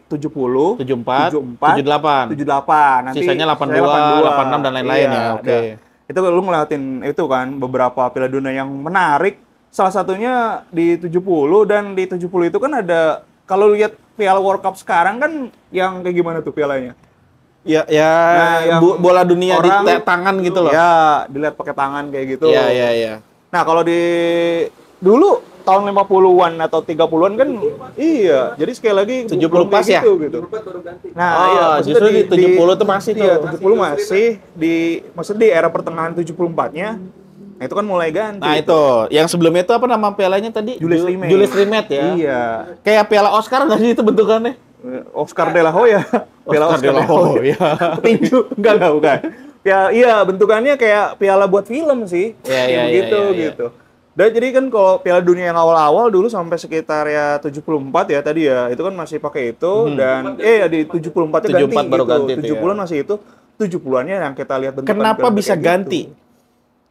70, 74, 78. 78. Nanti sisanya 82, 86 dan lain-lain ya. Oke. Itu lu ngelewatin itu kan beberapa Piala Dunia yang menarik. Salah satunya di 70 dan di 70 itu kan ada kalau lihat Piala World Cup sekarang kan yang kayak gimana tuh pialanya? Ya, Nah, bola dunia di tangan gitu loh. Ya, dilihat pakai tangan kayak gitu. Iya. Nah, kalau di dulu tahun 50-an atau 30-an kan iya. Jadi sekali lagi 70 pas ya? Gitu. Nah, iya, justru di 70 tuh masih tuh. Iya, 70 masih maksudnya di era pertengahan 74-nya. Nah, itu kan mulai ganti. Nah, itu. Yang sebelumnya itu apa nama pialanya tadi? Jules Rimet. Jules Rimet ya. Iya. Kayak piala Oscar nggak sih itu bentukannya? Oscar de la Hoya. Oscar de la Hoya. Petinju. Enggak, bukan. Iya, bentukannya kayak piala buat film sih. Iya, gitu. Dan jadi kan kalau Piala Dunia yang awal-awal dulu sampai sekitar ya 74 ya tadi ya, itu kan masih pakai itu dan di 74-nya ganti 74 baru gitu. ganti 70-an masih itu, 70-annya yang kita lihat bentukan. Kenapa bisa ganti?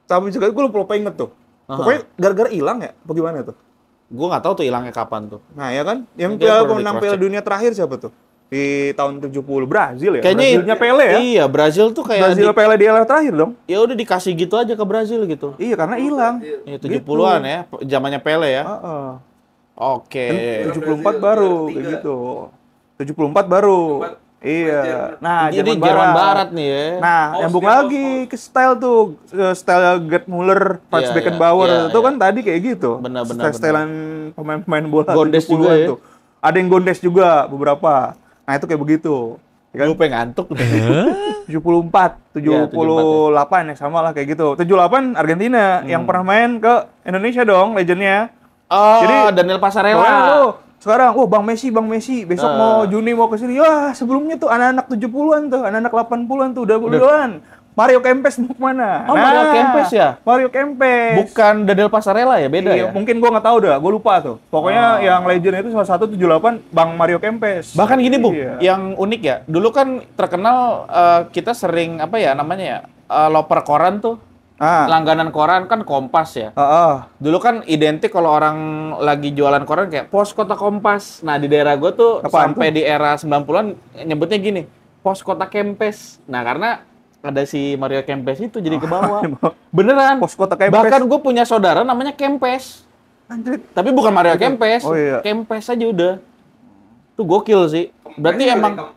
Tapi juga gue lupa inget tuh. Pokoknya gara-gara hilang ya, bagaimana tuh? Gue nggak tahu tuh hilangnya kapan tuh. Nah, ya kan? Yang pemenang Piala Dunia terakhir siapa tuh? Di tahun 70 Brazil ya. Kayaknya Brazilnya Pele ya. Iya, Brazil tuh kayak Pele di era terakhir dong. Ya udah dikasih gitu aja ke Brazil gitu. Iya, karena hilang. Ya 70-an ya, zamannya Pele ya. Oke. 74 baru kayak gitu. 74 baru. Iya. Nah, jadi Jerman Barat nih ya. Nah, nyambung lagi ke style tuh, style Gerd Müller, Franz Beckenbauer itu kan tadi kayak gitu. Benar. Stylean pemain-pemain bola. Gondes juga ya. Tuh. Ada yang Gondes juga beberapa. Nah, itu kayak begitu. Ya kan? Gue pengen ngantuk. 74, 78 ya sama lah kayak gitu. 78 Argentina yang pernah main ke Indonesia dong, legendnya. Oh, jadi Daniel Passarella. Sekarang, Bang Messi, besok mau Juni mau ke sini. Wah, sebelumnya tuh anak-anak 70-an tuh, anak-anak 80-an tuh udah duluan. Mario Kempes mau kemana? Oh, Mario Kempes ya? Mario Kempes. Bukan Daniel Passarella ya, beda ya? Mungkin gua nggak tahu dah, gua lupa tuh. Pokoknya yang legend itu salah satu 78 Bang Mario Kempes. Bahkan gini, Bung, yang unik ya. Dulu kan terkenal kita sering apa ya namanya ya? Loper koran tuh. Langganan koran kan Kompas ya. Dulu kan identik kalau orang lagi jualan koran kayak Pos Kota Kompas. Nah, di daerah gue tuh sampai di era 90-an nyebutnya gini, Pos Kota Kempes. Nah, karena ada si Mario Kempes itu jadi ke bawah. Beneran. Pos Kota Kempes. Bahkan gue punya saudara namanya Kempes. Anjir. Tapi bukan Mario Kempes. Oh, iya. Kempes aja udah. Tuh gokil sih. Berarti emang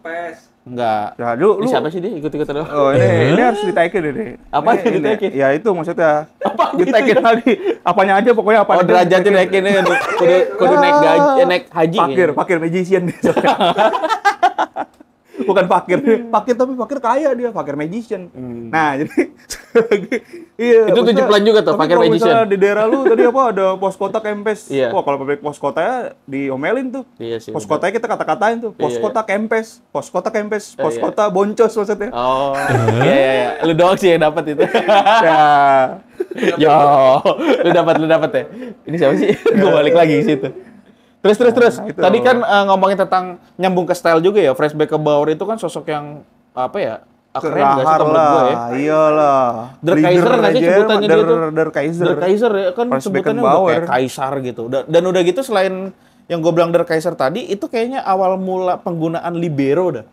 enggak. Ya, lu siapa sih dia ikut-ikut doang? Oh, ini harus ditaikin ini. Apa yang ditaikin? Ya itu maksudnya. Apa ditaikin tadi? Apanya aja pokoknya apa. Oh, derajatnya naikin ini kudu naik haji. Fakir magician. Bukan fakir tapi fakir kaya dia, fakir magician. Nah, jadi iya. Itu 70-an juga tuh, fakir magician. Di daerah lu tadi apa ada pos kota Kempes. Iya. Wah, kalau pabrik pos kotanya diomelin tuh. Iya sih. Pos kotanya kita kata-katain tuh, pos kota Kempes, pos kota Kempes, pos kota Boncos maksudnya. Oh. Iya. Lu doang sih yang dapat itu. Ya. Lu dapat ya. Ini siapa sih? Gue balik lagi ke situ. Terus. Gitu. Tadi kan ngomongin tentang nyambung ke style juga ya. Franz Beckenbauer itu kan sosok yang apa ya? Keren nggak sih menurut gue ya? Iyalah. Der Kaiser nggak sih sebutannya dia tuh? Der Kaiser. Der Kaiser ya kan sebutannya udah kayak kaisar gitu. Dan udah gitu selain yang gue bilang Der Kaiser tadi itu kayaknya awal mula penggunaan libero dah.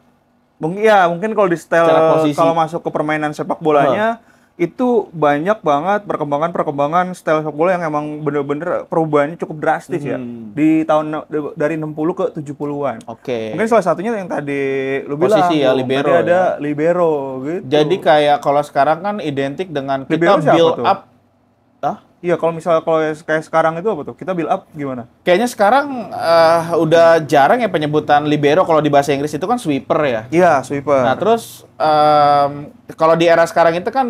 Mungkin kalau di style kalau masuk ke permainan sepak bolanya itu banyak banget perkembangan style sepak bola yang emang bener-bener perubahannya cukup drastis ya di tahun dari 60 ke 70-an. Oke. Mungkin salah satunya yang tadi lu bilang posisi ya libero. Tadi ada libero gitu. Jadi kayak kalau sekarang kan identik dengan kita build up. Iya, kalau kayak sekarang itu apa tuh? Kita build up gimana? Kayaknya sekarang udah jarang ya penyebutan libero, kalau di bahasa Inggris itu kan sweeper ya. Iya, sweeper. Nah, terus kalau di era sekarang itu kan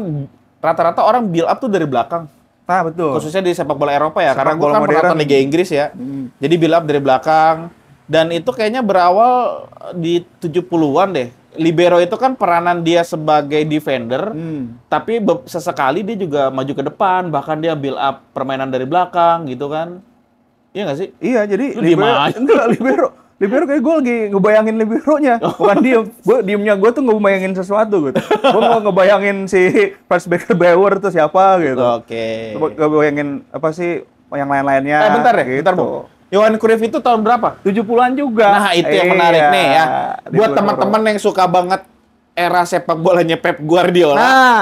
rata-rata orang build up tuh dari belakang. Nah, betul. Khususnya di sepak bola Eropa ya, Sepak karena gue bola kan modern. penonton Liga Inggris ya. Jadi build up dari belakang. Dan itu kayaknya berawal di 70-an deh. Libero itu kan peranan dia sebagai defender, tapi sesekali dia juga maju ke depan, bahkan dia build up permainan dari belakang gitu kan. Iya nggak sih? Iya, jadi Lu diem aja. enggak, libero kayak gue lagi ngebayangin liberonya. Bukan diem. Diemnya gue tuh ngebayangin sesuatu gitu. Gue mau ngebayangin si Franz Beckenbauer tuh siapa gitu. Oke. Ngebayangin apa sih yang lain-lainnya. Bentar deh, gitu. bentar Bu. Johan Cruyff itu tahun berapa? 70-an juga. Nah, itu yang menarik nih ya. Buat Libero. teman-teman yang suka banget era sepak bolanya Pep Guardiola. Nah,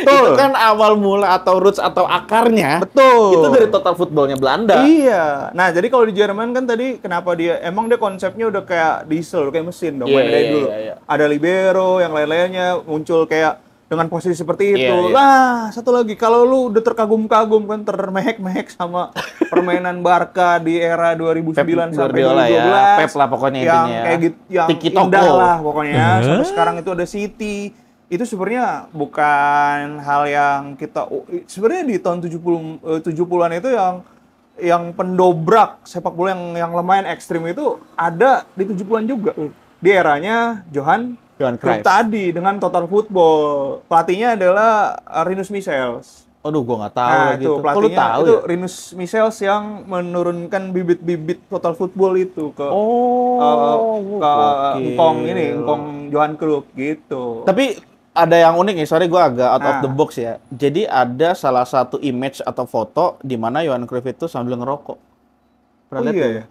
Itu kan awal mula atau roots atau akarnya. betul. Itu dari total footballnya Belanda. Iya. Nah, jadi kalau di Jerman kan tadi kenapa emang dia konsepnya udah kayak diesel, kayak mesin dong. Iya, Main dari iya, dulu. iya. Ada libero, yang lain-lainnya muncul kayak dengan posisi seperti itu. Iya, iya. Lah, satu lagi, kalau lu udah terkagum-kagum kan termehek-mehek sama permainan Barca di era 2009 sampai Guardiola 2012. ya. Pep lah pokoknya yang intinya ya. kayak gitu, yang Tiki indah Toko. lah pokoknya. Sampai sekarang itu ada City. Itu sebenarnya bukan hal yang kita sebenarnya di tahun 70-an itu yang pendobrak sepak bola yang lumayan ekstrim itu ada di 70-an juga. Di eranya Johan Cruyff tadi dengan Total Football. Pelatihnya adalah Rinus Michels. Aduh, gua nggak tahu Nah, lagi itu itu. Kok lu pelatihnya tahu itu ya? Rinus Michels yang menurunkan bibit-bibit Total Football itu ke Gokil. Engkong Johan Cruyff gitu. Tapi ada yang unik nih, sorry gue agak out of Ah. the box ya. Jadi ada salah satu image atau foto di mana Johan Cruyff itu sambil ngerokok. Pernah lihat iya nggak? ya.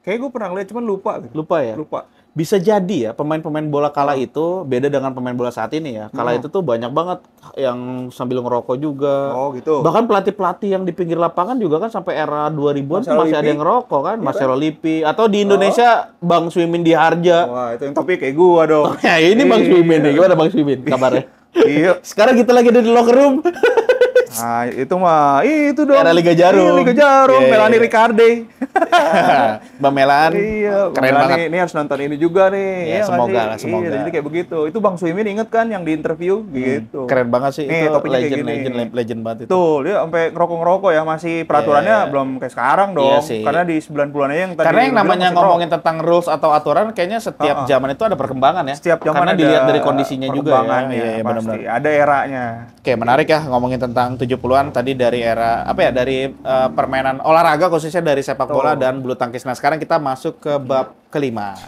Kayak gue pernah lihat cuman lupa gitu. Lupa ya? Lupa. Bisa jadi ya, pemain-pemain bola kala itu beda dengan pemain bola saat ini ya. Kala itu tuh banyak banget yang sambil ngerokok juga. Oh, gitu. Bahkan pelatih-pelatih yang di pinggir lapangan juga kan sampai era 2000-an tuh Marcelo masih ada Lippi. yang ngerokok kan. Iya Marcelo Lippi. Atau di Indonesia Bang Swimin di Harja. Wah, itu yang tapi kayak gua dong. Ya ini Bang Swimin nih. Gimana Bang Swimin kabarnya? Iya. Sekarang kita lagi ada di locker room. Nah, itu mah itu dong. Era Liga Jarum. Iya, Liga Jarum, Iya, Melanie iya. Ricarde. Bang Melan, Iya, keren Melanie, banget. Ini harus nonton ini juga nih. Iya, Iya nggak semoga sih? lah, semoga. Iya, jadi kayak begitu. Itu Bang Suimin inget kan yang di interview gitu. Keren banget sih. Nih, Itu topinya kayak legend banget itu. Tuh, dia sampai ngerokok-ngerokok ya, masih peraturannya Iya. belum kayak sekarang Iya dong. sih. Karena di 90-an aja yang tadi Karena yang lu bilang namanya masih ngomongin tentang rules atau aturan, kayaknya setiap zaman itu ada perkembangan ya. setiap zaman Karena ada dilihat dari kondisinya juga ya. perkembangannya, Iya, iya, pasti. benar-benar. Ada eranya. Oke, menarik ya ngomongin tentang 70-an tadi dari era apa ya, dari permainan olahraga khususnya dari sepak bola dan bulu tangkis. Nah, sekarang kita masuk ke bab kelima.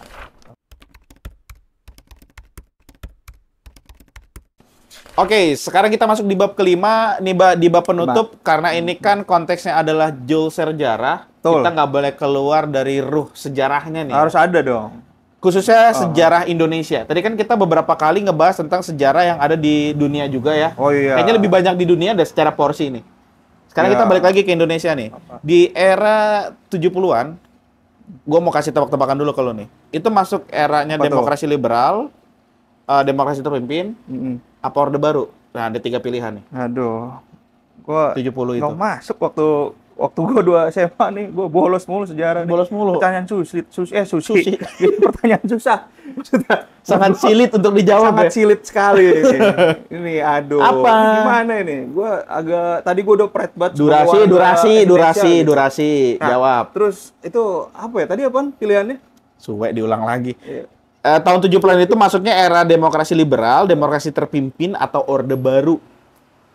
Oke, sekarang kita masuk di bab kelima, nih di bab penutup, karena ini kan konteksnya adalah jul sejarah. Betul. Kita nggak boleh keluar dari ruh sejarahnya nih. Harus ada dong. Khususnya sejarah Indonesia. Tadi kan kita beberapa kali ngebahas tentang sejarah yang ada di dunia juga ya. Oh iya. Kayaknya lebih banyak di dunia deh secara porsi ini. Sekarang Ya. kita balik lagi ke Indonesia nih. Di era 70-an, gue mau kasih tebak-tebakan dulu ke lo nih. Itu masuk eranya Apa tuh? demokrasi liberal, demokrasi terpimpin, apa Orde Baru? Nah, ada 3 pilihan nih. Aduh. Gua 70 itu. nggak masuk waktu gua 2 SMA nih, gua bolos mulu sejarah nih. Bolos mulu. Pertanyaan susi. Susi. Ini pertanyaan susah. Maksudnya Sangat sulit untuk dijawab sangat ya. sulit sekali ini. Ini aduh. Apa? Gimana ini? Tadi gua udah pret banget sama Durasi, warga durasi, Indonesia durasi, gitu. durasi. Nah, Jawab. Terus itu apa ya? Tadi apaan pilihannya? Suwe diulang lagi. Iya. Tahun 70-an itu masuknya era demokrasi liberal, demokrasi terpimpin, atau Orde Baru.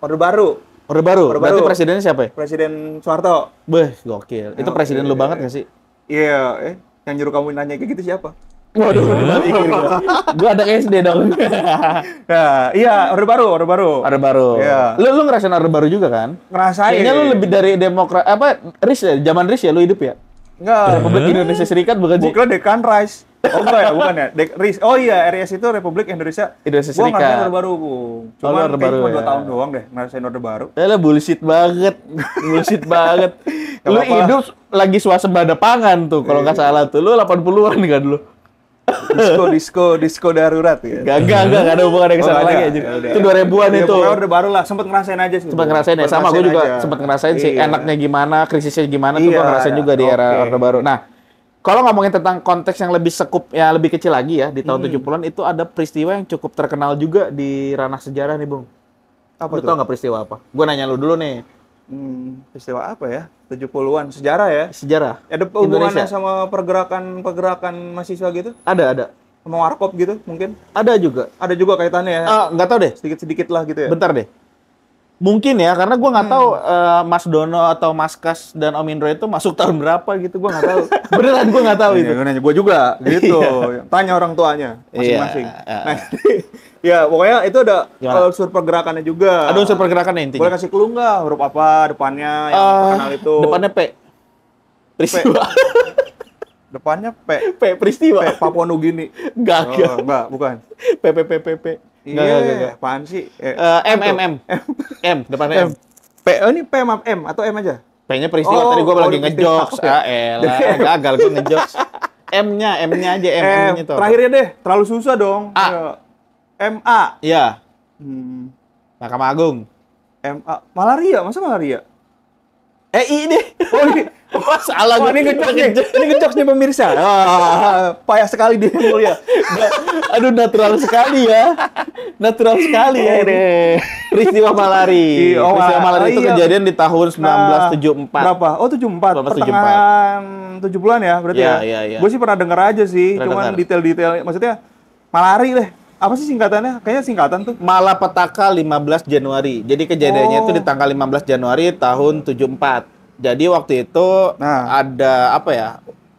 Orde Baru. Orde Baru? Orde Berarti Baru. presidennya siapa ya? Presiden Soeharto. Beh, gokil. Itu presiden lu banget gak sih? Iya, yang nyuruh kamu nanya kayak gitu siapa? Waduh, gua ada SD dong. Nah, iya, Orde Baru, Orde Baru. Orde Baru. Iya. Lu ngerasain Orde Baru juga kan? Ngerasain. Kayaknya lu lebih dari demokrat apa? RIS ya? Zaman RIS ya lu hidup ya? Enggak. Republik Indonesia Serikat bukan sih? Bukan Dekan Rice. Oh enggak ya, bukan ya. Oh iya, RIS itu Republik Indonesia. Indonesia Gua Serikat. ngerasain Orde Baru, Bu. Oh, lu Cuman Orde kayaknya Baru cuma ya. 2 tahun doang deh ngerasain Orde Baru. Lah bullshit banget. Bullshit banget. Gak Lu apa-apa. hidup lagi swasembada pangan tuh kalau nggak salah tuh. Lu 80-an kan lu? Disco darurat ya. Enggak ada hubungannya ke sana Oh, lagi ada. aja. Ya udah. Itu 2000-an Ya, itu. pokoknya Orde Baru lah, sempet ngerasain aja sih. Sempat ngerasain ya, sama gue juga sempat ngerasain sih Iya. enaknya gimana, krisisnya gimana tuh gue Iya, ngerasain juga di era oke. Orde Baru. Nah, kalau ngomongin tentang konteks yang lebih sekup, ya lebih kecil lagi ya, di tahun 70-an itu ada peristiwa yang cukup terkenal juga di ranah sejarah nih, Bung. Apa Lu tuh? tau nggak peristiwa apa? Gue nanya lu dulu nih, Peristiwa apa ya? 70-an, sejarah ya? sejarah. Ada hubungannya Indonesia. sama pergerakan mahasiswa gitu? Ada. Sama warkop gitu mungkin? Ada juga. Ada juga kaitannya ya? Nggak tahu deh, Sedikit-sedikit lah gitu ya? bentar deh. Mungkin ya, karena gue nggak tahu Mas Dono atau Mas Kas dan Om Indro itu masuk tahun berapa gitu, gue nggak tahu. Beneran gue nggak tahu itu. Iya, nanya gue juga gitu. Tanya orang tuanya masing-masing. Iya. Nah, ya pokoknya itu ada Gimana? unsur pergerakannya juga. Ada unsur pergerakannya intinya. Boleh kasih clue nggak? Huruf apa depannya yang terkenal itu? Depannya P. Peristiwa. Depannya P. P peristiwa. P. Papua Nugini. Enggak. Oh, enggak, bukan. P. Iya, apaan sih? M. Depannya M. P. Oh, ini P sama M atau M aja? P-nya peristiwa. Oh, Tadi gue lagi udah ngejokes. peristiwa. Elah. Gagal gue ngejokes. M-nya aja. M-nya tuh. Terakhirnya deh, terlalu susah dong. A. Ya. MA. Iya. Hmm, Mahkamah Agung. MA. Malaria, masa malaria? I deh. Oh, ini Salah Oh, gue. ini ngejokes nih. Ini ngejokes nih pemirsa. Payah sekali dia yang mulia. Aduh, natural sekali ya. Natural sekali ya ini. Peristiwa Malari. Iya, oh, Peristiwa Malari itu iya. kejadian di tahun 1974. Berapa? Oh, 74. 1974. Pertengahan 70-an ya berarti Iya, ya? iya. Gue sih pernah denger aja sih, Pernah cuman denger. detail-detail. Maksudnya, malari deh. Apa sih singkatannya? Kayaknya singkatan tuh. Malapetaka 15 Januari. Jadi kejadiannya itu di tanggal 15 Januari tahun 74. Jadi waktu itu Nah. ada apa ya?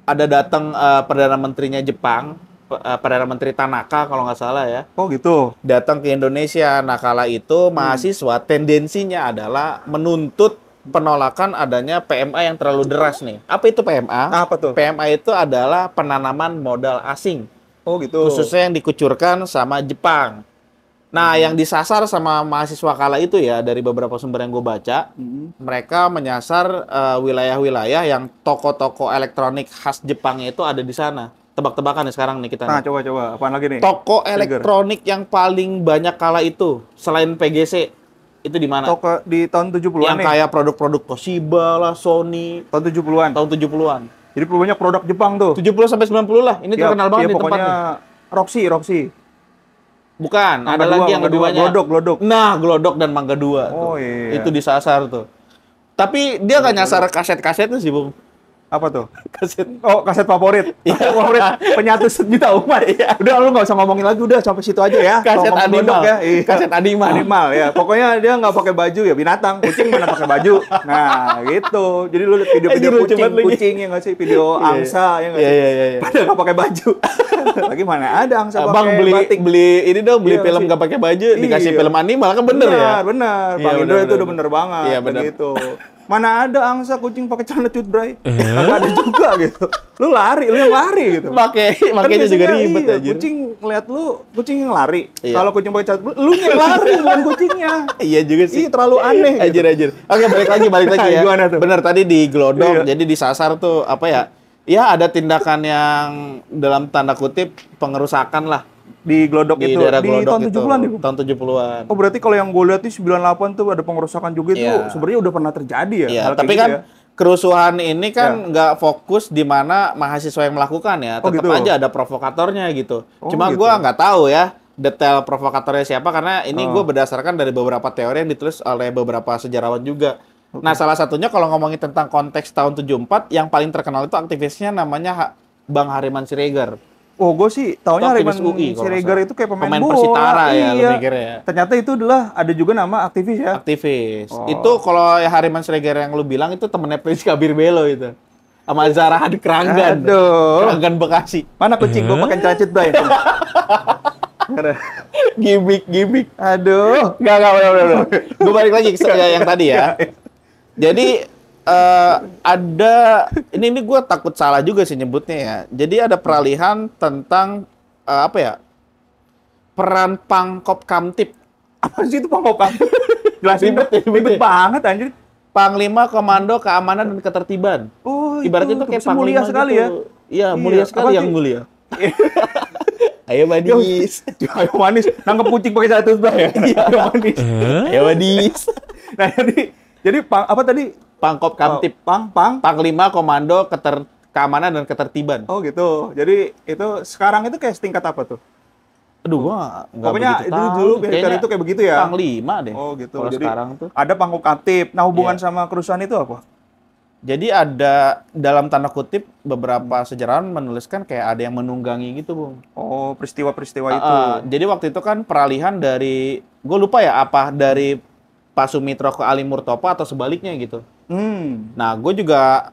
Ada datang Perdana Menterinya Jepang, Perdana Menteri Tanaka kalau nggak salah ya. Oh gitu. Datang ke Indonesia. Nah, kala itu mahasiswa tendensinya adalah menuntut penolakan adanya PMA yang terlalu deras nih. Apa itu PMA? Apa tuh? PMA itu adalah penanaman modal asing. Oh gitu. Khususnya yang dikucurkan sama Jepang. Nah, yang disasar sama mahasiswa kala itu ya, dari beberapa sumber yang gue baca, mereka menyasar wilayah-wilayah yang toko-toko elektronik khas Jepangnya itu ada di sana. Tebak-tebakan nih sekarang nih kita. Nah, nih. coba. Apaan lagi nih? Toko Trigger. elektronik yang paling banyak kala itu, selain PGC, itu di mana? Toko di tahun 70-an Yang nih. kayak produk-produk Toshiba lah, Sony, Tahun 70-an. tahun 70-an. Jadi banyak produk Jepang tuh. 70 sampai 90 lah. Ini terkenal banget nih pokoknya tempatnya. Roxy. Bukan, Mangga ada dua, lagi yang Mangga dua, keduanya. Glodok. Nah, Glodok dan Mangga 2 Oh, tuh. iya. Itu disasar tuh. Tapi dia nggak nyasar kaset-kasetnya sih, Bung. Apa tuh? Kaset. Oh, kaset favorit. Favorit penyatu sejuta umat. Udah lu nggak usah ngomongin lagi, udah sampai situ aja ya. Kaset Kalau ngomong animal. Glodok ya. Iya. Kaset animal. Animal ya. Pokoknya dia nggak pakai baju ya binatang. Kucing mana pakai baju. Nah, gitu. Jadi lu lihat video-video Anjir, lucu banget lagi. kucing ya nggak sih? Video angsa ya nggak sih? Iya. Padahal nggak pakai baju. Lagi mana ada angsa Bang pakai beli batik. ini dong, beli Iya, film sih. nggak pakai baju, dikasih Iya. film animal kan bener ya? Bener. Iya, Bang Indro bener, itu udah bener. bener banget. Iya, bener. Gitu. Mana ada angsa kucing pakai celana cut bray? Nggak ada juga gitu. Lu yang lari gitu. Makanya juga biasanya ribet iya, aja. Kucing ngeliat lu, kucing yang lari. Iya. Kalau kucing pakai celana, lu yang lari bukan kucingnya. Iya juga sih. Iya, terlalu aneh gitu. Anjir. Oke, balik lagi ya. Gimana tuh? Bener tadi di Glodok, Iya. jadi disasar tuh apa ya? Ya ada tindakan yang dalam tanda kutip pengerusakan lah Di Glodok di itu daerah di Glodok tahun itu. 70-an nih, Bu. Tahun 70-an. Oh, berarti kalau yang gue lihat di 98 tuh ada pengerusakan juga itu Iya. sebenarnya udah pernah terjadi ya. Iya, hal kayak tapi gitu kan ya. kerusuhan ini kan nggak fokus di mana mahasiswa yang melakukan ya. Oh, Tetap gitu. aja ada provokatornya gitu. Oh, Cuma gitu. gua nggak tahu ya detail provokatornya siapa karena ini Oh. gue berdasarkan dari beberapa teori yang ditulis oleh beberapa sejarawan juga. Nah, salah satunya kalau ngomongin tentang konteks tahun 74 yang paling terkenal itu aktivisnya namanya Bang Hariman Siregar. Oh, gue sih taunya Itu Hariman aktivis UI kalau nggak Siregar salah. itu kayak pemain bola. Persitara ya, lu Iya. mikirnya ya. Ternyata itu adalah ada juga nama aktivis ya. Aktivis. Oh. Itu kalau ya Hariman Siregar yang lu bilang itu temennya Prince Kabir Belo itu. Sama Zara Hadi Keranggan. Aduh. Keranggan Bekasi. Mana kucing? Gue pakai celana cut bray. Gimik. Aduh. Enggak, udah. Gue balik lagi ke yang tadi ya. Jadi ada ini gue takut salah juga sih nyebutnya ya. Jadi ada peralihan tentang apa ya? Peran Pangkop Kamtip. Apa sih itu pangkokan? Jelasin Ribet ya, ribet banget anjir. Panglima Komando Keamanan dan Ketertiban. Oh, Ibaratnya itu kayak mulia panglima sekali gitu. ya. Iya, Iya, mulia sekali apa yang sih? mulia. Ayo manis. Ayo manis, nangkep kucing pakai satu sebelah ya. Ayo manis. Ayo manis. Nah, jadi apa tadi? Pangkop Kamtip. Panglima Komando Keamanan dan Ketertiban. Oh gitu. Jadi itu sekarang itu kayak setingkat apa tuh? Aduh, gua nggak Pokoknya begitu itu tahu. dulu militer Kayaknya itu kayak begitu ya. Panglima deh. Oh gitu. Kalau Jadi sekarang tuh. ada Pangkop Kamtip. Nah, hubungan Iya. sama kerusuhan itu apa? Jadi ada dalam tanda kutip beberapa sejarawan menuliskan kayak ada yang menunggangi gitu, Bung. Oh, peristiwa-peristiwa itu. Jadi waktu itu kan peralihan dari, gue lupa ya apa dari Pak Sumitro ke Ali Murtopo atau sebaliknya gitu. Nah, gue juga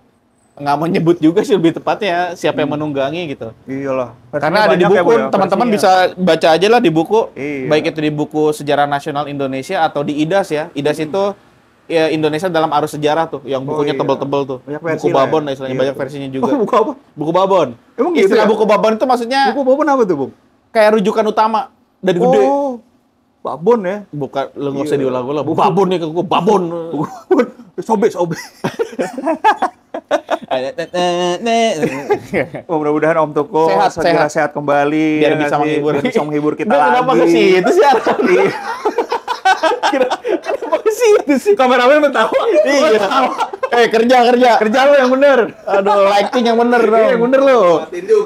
nggak mau nyebut juga sih lebih tepatnya siapa yang menunggangi gitu. Iyalah. Karena ada di Versinya banyak ya, Bu, buku, ya, teman-teman versinya. bisa baca aja lah di buku. Iya. Baik itu di buku Sejarah Nasional Indonesia atau di IDAS ya. IDAS itu ya Indonesia dalam arus sejarah tuh, yang bukunya iya. tebel-tebel tuh. Banyak versi Buku lah ya. Babon lah istilahnya, Iya, banyak tuh. versinya juga. Oh, buku apa? Buku Babon. Emang gitu Istilah ya? buku Babon itu maksudnya Buku Babon apa tuh, Bung? kayak rujukan utama dan gede. Oh, Babon ya. Bukan, lu nggak Iya. usah diulang-ulang. Babon nih, gue Babon. Sobek. Oh, mudah-mudahan Om Tuko segera sehat kembali. Biar ya bisa nggak sih? menghibur. Biar bisa menghibur kita Udah, lagi. kenapa ke situ sih Arhan? Iya. Kenapa ke situ sih? Kameramen ketawa. Iya. Kerja. Kerja lo yang bener. Aduh, lighting yang bener dong. Iya, yang bener lo.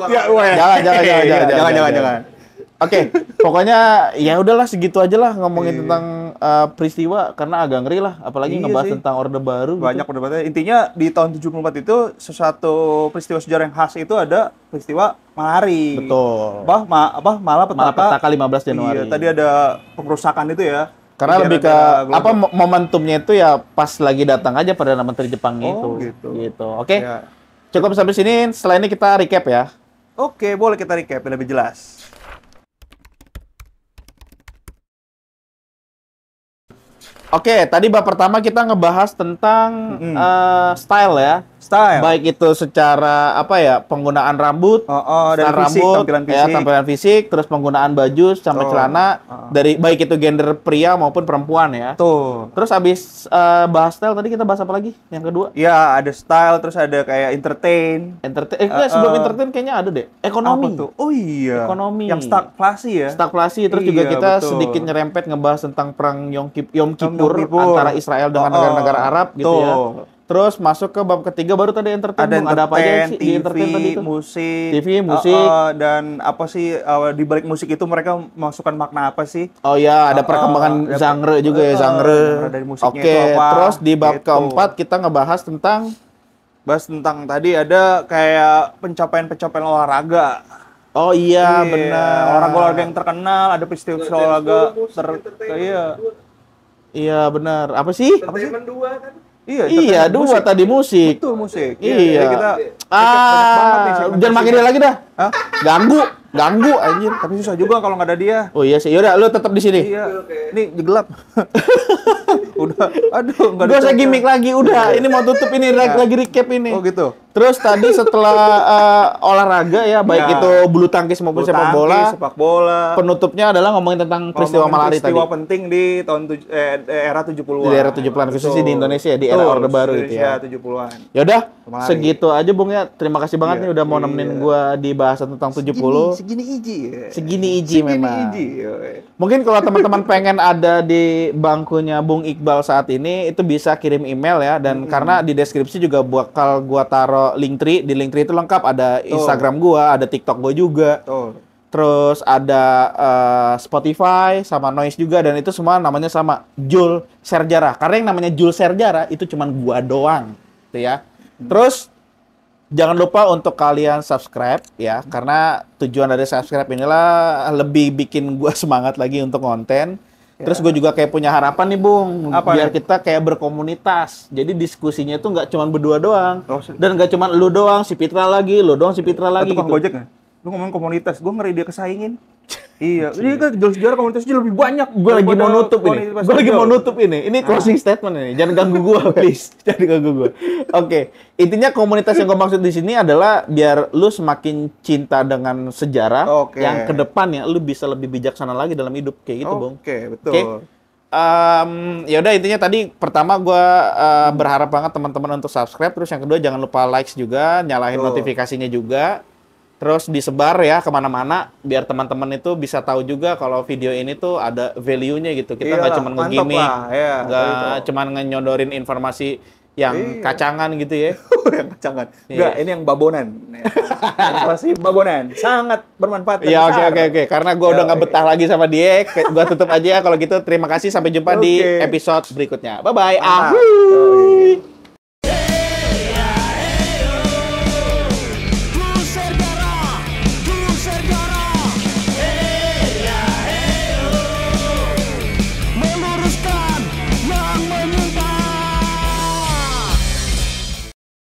Ya, weh. Jangan. Oke, pokoknya ya udahlah segitu aja lah ngomongin tentang peristiwa karena agak ngeri lah, apalagi Iya ngebahas sih. tentang Orde Baru. Banyak perdebatannya. Intinya di tahun 74 itu sesuatu peristiwa sejarah yang khas itu ada peristiwa Malari. Betul. Malapetaka 15 Januari. Iya, tadi ada pengerusakan itu ya. Karena Di lebih ke daerah-daerah apa global. momentumnya itu ya pas lagi datang aja Perdana Menteri Jepang Oh, itu. gitu. Oke. Ya. Cukup sampai sini. Setelah ini kita recap ya. Oke, boleh kita recap lebih jelas. Oke, tadi bab pertama kita ngebahas tentang style ya. Style. Baik itu secara apa ya, penggunaan rambut, dari style fisik, rambut, tampilan ya, fisik. tampilan fisik, terus penggunaan baju sampai celana dari baik itu gender pria maupun perempuan ya. Tuh. Terus habis bahas style tadi kita bahas apa lagi? Yang kedua? Ya, ada style, terus ada kayak entertain. Sebelum entertain kayaknya ada deh. Ekonomi. Apa tuh? Oh iya. Ekonomi. Yang stagflasi ya. Stagflasi, terus juga Iya, kita betul. sedikit nyerempet ngebahas tentang perang Yom Kippur Kippur. antara Israel dengan negara-negara Arab gitu ya. Tuh. Terus masuk ke bab ketiga baru tadi entertain. Ada Bung. Ada apa aja sih di TV, entertain tadi itu? musik, TV, musik. dan apa sih di balik musik itu mereka masukkan makna apa sih? Oh ya, ada perkembangan ada- genre juga ya, genre dari musiknya Oke, itu apa, terus di bab gitu. keempat kita ngebahas tentang Bahas tentang tadi ada kayak pencapaian-pencapaian olahraga. oh iya, benar. Olahraga-olahraga yang terkenal, ada peristiwa olahraga iya. Iya, benar. Apa sih? Iya, Iya, terkait dua musik. tadi musik. Betul, musik. Iya. Jadi kita banyak banget nih Jangan makin dia lagi dah. Hah? Ganggu anjir. Tapi susah juga kalau nggak ada dia. Oh iya sih. Yaudah, lu tetap di sini. Iya. Ini gelap. Udah. Aduh, nggak Gak usah ada gimmick lagi, udah. Ini mau tutup ini, lagi recap ini. Oh gitu. Terus tadi setelah olahraga ya, baik Ya. itu bulu tangkis maupun Bulu sepak tangkis, bola. sepak bola. Penutupnya adalah ngomongin tentang peristiwa Ngomongin Malari tadi. peristiwa penting di tahun era 70-an. Di era 70-an, khususnya di Indonesia ya, di era Betul, Orde Baru itu ya. Indonesia 70-an. Yaudah, Malari. segitu aja Bung ya. Terima kasih banget Iya, nih udah mau nemenin gua di bahasan tentang 70. Segini iji ya. Segini iji memang. Iji. Yoi. Mungkin kalau teman-teman pengen ada di bangkunya Bung Iqbal saat ini, itu bisa kirim email ya. Dan karena di deskripsi juga bakal gua taruh Linktree. Di Linktree itu lengkap, ada Instagram gua, ada TikTok gua juga. Tuh. Terus ada Spotify sama Noise juga, dan itu semua namanya sama, Jul Serjara. Karena yang namanya Jul Serjara itu cuman gua doang, gitu ya. Terus jangan lupa untuk kalian subscribe ya, karena tujuan dari subscribe inilah lebih bikin gua semangat lagi untuk konten. Terus gue juga kayak punya harapan nih Bung, Apa biar ya? kita kayak berkomunitas. Jadi diskusinya itu nggak cuma berdua doang, Oh, dan nggak cuma lu doang, si Pitra lagi, lu doang, si Pitra lagi Tukang gitu. Gojek nggak? Lu ngomong komunitas, gue ngeri dia kesaingin. Iya, ini kan jual sejarah komunitasnya lebih banyak. Gue lagi mau daripada nutup ini. komunitas Gue lagi jual. mau nutup ini. Ini closing statement ini. Jangan ganggu gue, please. Jangan ganggu gue. Oke, intinya komunitas yang gue maksud di sini adalah biar lu semakin cinta dengan sejarah, Oke. yang ke depannya lu bisa lebih bijaksana lagi dalam hidup kayak gitu, Bung. Oke, betul. Oke. Ya udah, intinya tadi pertama gue berharap banget teman-teman untuk subscribe, terus yang kedua jangan lupa likes juga, nyalahin Betul. notifikasinya juga. Terus disebar ya kemana-mana biar teman-teman itu bisa tahu juga kalau video ini tuh ada value-nya gitu. Kita nggak Iyalah, cuma mantap nge-gimmick, lah, ya, nggak cuma ngenyodorin informasi yang Iya. kacangan gitu ya. Yang kecangan. Iya. Enggak, ini yang babonan. Informasi babonan. Sangat bermanfaat. dan Ya oke besar. oke. Karena gue udah nggak Oke. betah lagi sama dia, gue tutup aja kalau gitu. Terima kasih, sampai jumpa di Oke. episode berikutnya. Bye bye. Mantap. Ahuy. Oke.